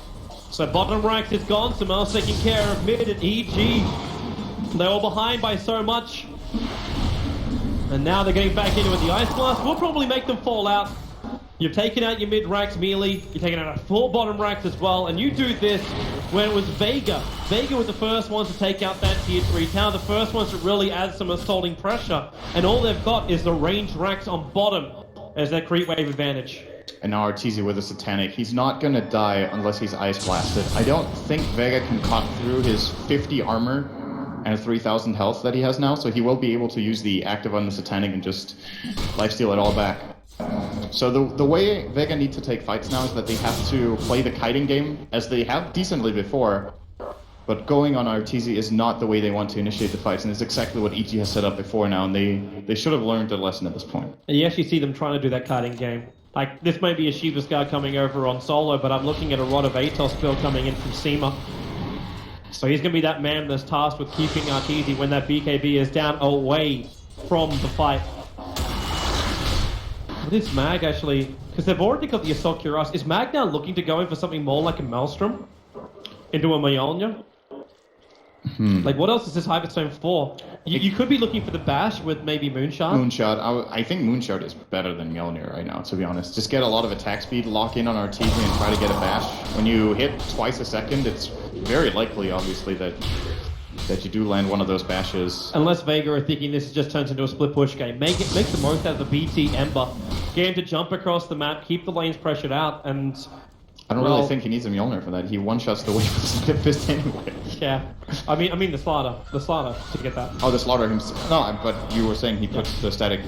So bottom racks is gone, Sumail's taking care of mid and EG. They're all behind by so much. And now they're getting back into it. The Ice Blast will probably make them fall out. You've taken out your mid racks melee, you're taking out a full bottom racks as well, and you do this when it was Vega. Vega was the first ones to take out that tier 3 tower, the first ones to really add some assaulting pressure, and all they've got is the ranged racks on bottom as their creep wave advantage. And now Arteezy with a Satanic. He's not gonna die unless he's Ice Blasted. I don't think Vega can cut through his 50 armor and 3,000 health that he has now, so he will be able to use the active on the Satanic and just lifesteal it all back. So the way Vega need to take fights now is that they have to play the kiting game as they have decently before, but going on Arteezy is not the way they want to initiate the fights, and it's exactly what EG has set up before now, and they should have learned their lesson at this point. And you actually see them trying to do that kiting game. Like, this may be a Shiva's guard coming over on solo, but I'm looking at a Rod of Atos build coming in from Seema. So he's going to be that man that's tasked with keeping Arteezy when that BKB is down away from the fight. This Mag actually, because they've already got the Assault Cuirass, is Mag now looking to go in for something more like a Maelstrom? Into a Mjolnir? Like, what else is this Hyperstone for? You could be looking for the Bash with maybe Moonshot. Moonshot. I think Moonshot is better than Mjolnir right now, to be honest. Just get a lot of attack speed, lock in on Arteezy, and try to get a Bash. When you hit twice a second, it's very likely, obviously, that you do land one of those bashes. Unless Vega are thinking this just turns into a split push game. Make the most out of the BT Ember. Get him to jump across the map, keep the lanes pressured out, and... I don't really think he needs a Mjolnir for that. He one-shots the wave with Split Fist anyway. Yeah. I mean the Slaughter. The Slaughter to get that. Oh, the Slaughter himself. No, but you were saying he puts the static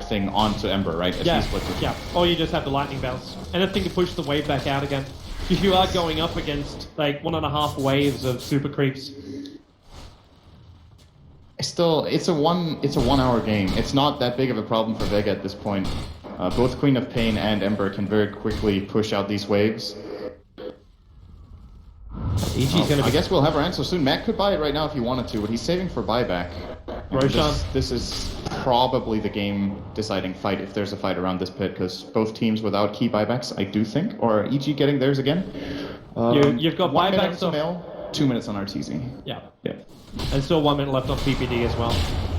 thing onto Ember, right? As he splits it. Yeah. Or you just have the lightning bounce. Anything to push the wave back out again. If you are going up against, like, 1.5 waves of super creeps. It's a 1 hour game. It's not that big of a problem for Vega at this point. Both Queen of Pain and Ember can very quickly push out these waves. I guess we'll have our answer soon. Matt could buy it right now if he wanted to, but he's saving for buyback. Roshan. This is probably the game-deciding fight if there's a fight around this pit, because both teams without key buybacks, I do think, or EG getting theirs again. You've got 1 minute buybacks on Sumail, 2 minutes on Arteezy. Yeah. And still 1 minute left on PPD as well.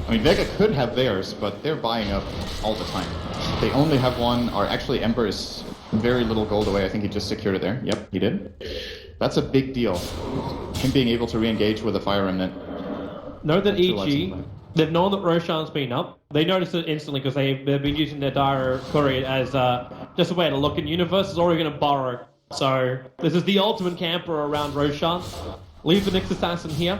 I mean, Vega could have theirs, but they're buying up all the time. They only have one, or actually Ember is very little gold away. I think he just secured it there. Yep, he did. That's a big deal. Him being able to re-engage with a Fire Remnant. Know that EG, they've known that Roshan's been up. They noticed it instantly because they've been using their Dire Courier as just a way to look, and Universe is already going to borrow. So this is the ultimate camper around Roshan. Leave the next assassin here.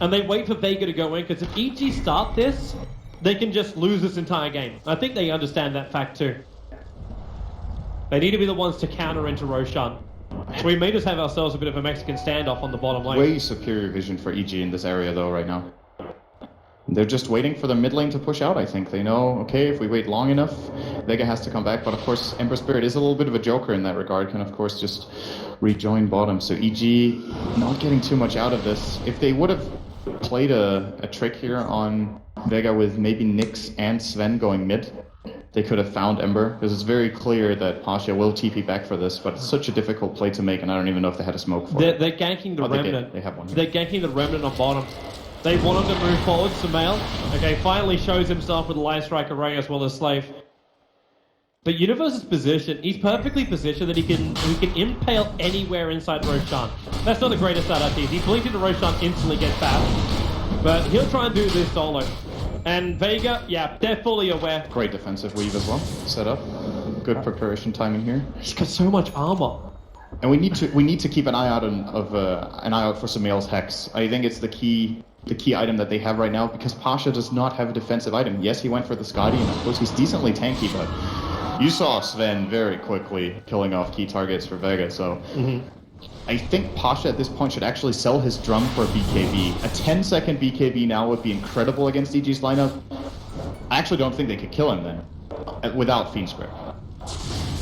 And they wait for Vega to go in, because if EG start this, they can just lose this entire game. I think they understand that fact too. They need to be the ones to counter into Roshan. We may just have ourselves a bit of a Mexican standoff on the bottom lane. Way superior vision for EG in this area, though, right now. They're just waiting for the mid lane to push out, I think. They know, okay, if we wait long enough, Vega has to come back. But of course, Ember Spirit is a little bit of a joker in that regard, can of course just rejoin bottom. So EG not getting too much out of this. If they would have played a trick here on Vega with maybe Nyx and Sven going mid, they could have found Ember, because it's very clear that Pasha will TP back for this, but it's such a difficult play to make, and I don't even know if they had a smoke for it. They're ganking the Remnant. They have one here. They're ganking the Remnant on bottom. They want him to move forward. Sumail, okay, finally shows himself with a Line Strike Array as well as Slave. But Universe's position, he's perfectly positioned that he can impale anywhere inside Roshan. That's not the greatest start at He blinks into Roshan, instantly gets fast. But he'll try and do this solo. And Vega, yeah, they're fully aware. Great defensive weave as well. Set up. Good preparation timing here. He's got so much armor. And we need to keep an eye out for Sumail's Hex. I think it's the key item that they have right now, because Pasha does not have a defensive item. Yes, he went for the Scotty, and of course he's decently tanky, but you saw Sven very quickly killing off key targets for Vega, so I think Pasha at this point should actually sell his drum for a BKB. A 10-second BKB now would be incredible against EG's lineup. I actually don't think they could kill him then, without Fiend Square.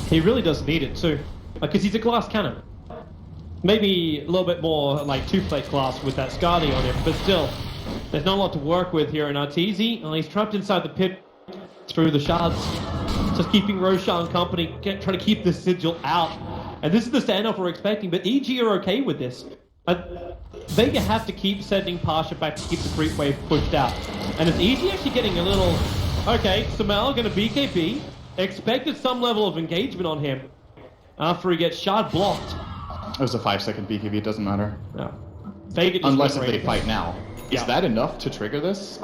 He really does need it too, because he's a glass cannon. Maybe a little bit more like two-plate class with that Skadi on him, but still, there's not a lot to work with here in Arteezy. Well, he's trapped inside the pit through the shards, just keeping Roshan company, trying to keep the sigil out. And this is the standoff we're expecting, but EG are okay with this. Vega have to keep sending Pasha back to keep the creep wave pushed out. And it's EG actually getting a little... Okay, Sumail gonna BKB. Expected some level of engagement on him after he gets shard blocked. It was a 5-second BKB, it doesn't matter. No. Vega just unless if they fight now. Is that enough to trigger this?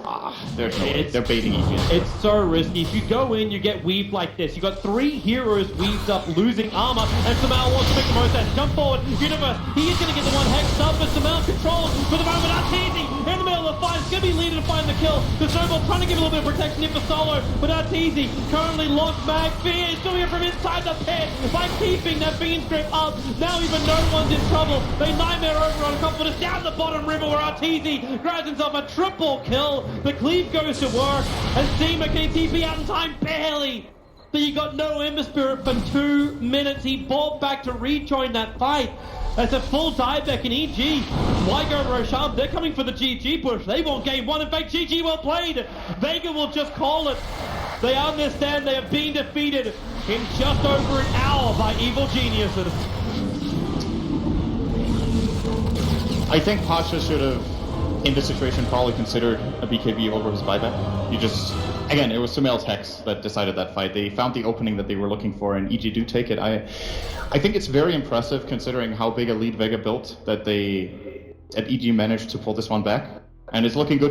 There's no way. They're baiting EG. It's so risky. If you go in, you get weaved like this. You got 3 heroes weaved up, losing armor, and Sumail wants to make the most sense. Jump forward, Universe. He is going to get the one hex up, but Sumail controls for the moment. Arteezy in the middle of the fight. It's going to be leading to find the kill. The Snowball trying to give a little bit of protection in for solo, but Arteezy currently locked mag. Fear is doing it from inside the pit by keeping that Fiend's grip up. Now even no one's in trouble. They nightmare over on confidence down the bottom river where Arteezy grabs himself a triple kill. The cleave goes to work, and Zima can TP out in time barely. But you got no Ember Spirit for 2 minutes. He bought back to rejoin that fight. That's a full dieback in EG. Why go Roshan? They're coming for the GG push. They want game 1. In fact, GG well played. Vega will just call it. They understand they have been defeated in just over an hour by evil geniuses. I think Pasha should have, in this situation, probably considered a BKB over his buyback. You just, again, it was Sumail's Hex that decided that fight. They found the opening that they were looking for, and EG do take it. I think it's very impressive, considering how big a lead Vega built, that EG managed to pull this one back. And it's looking good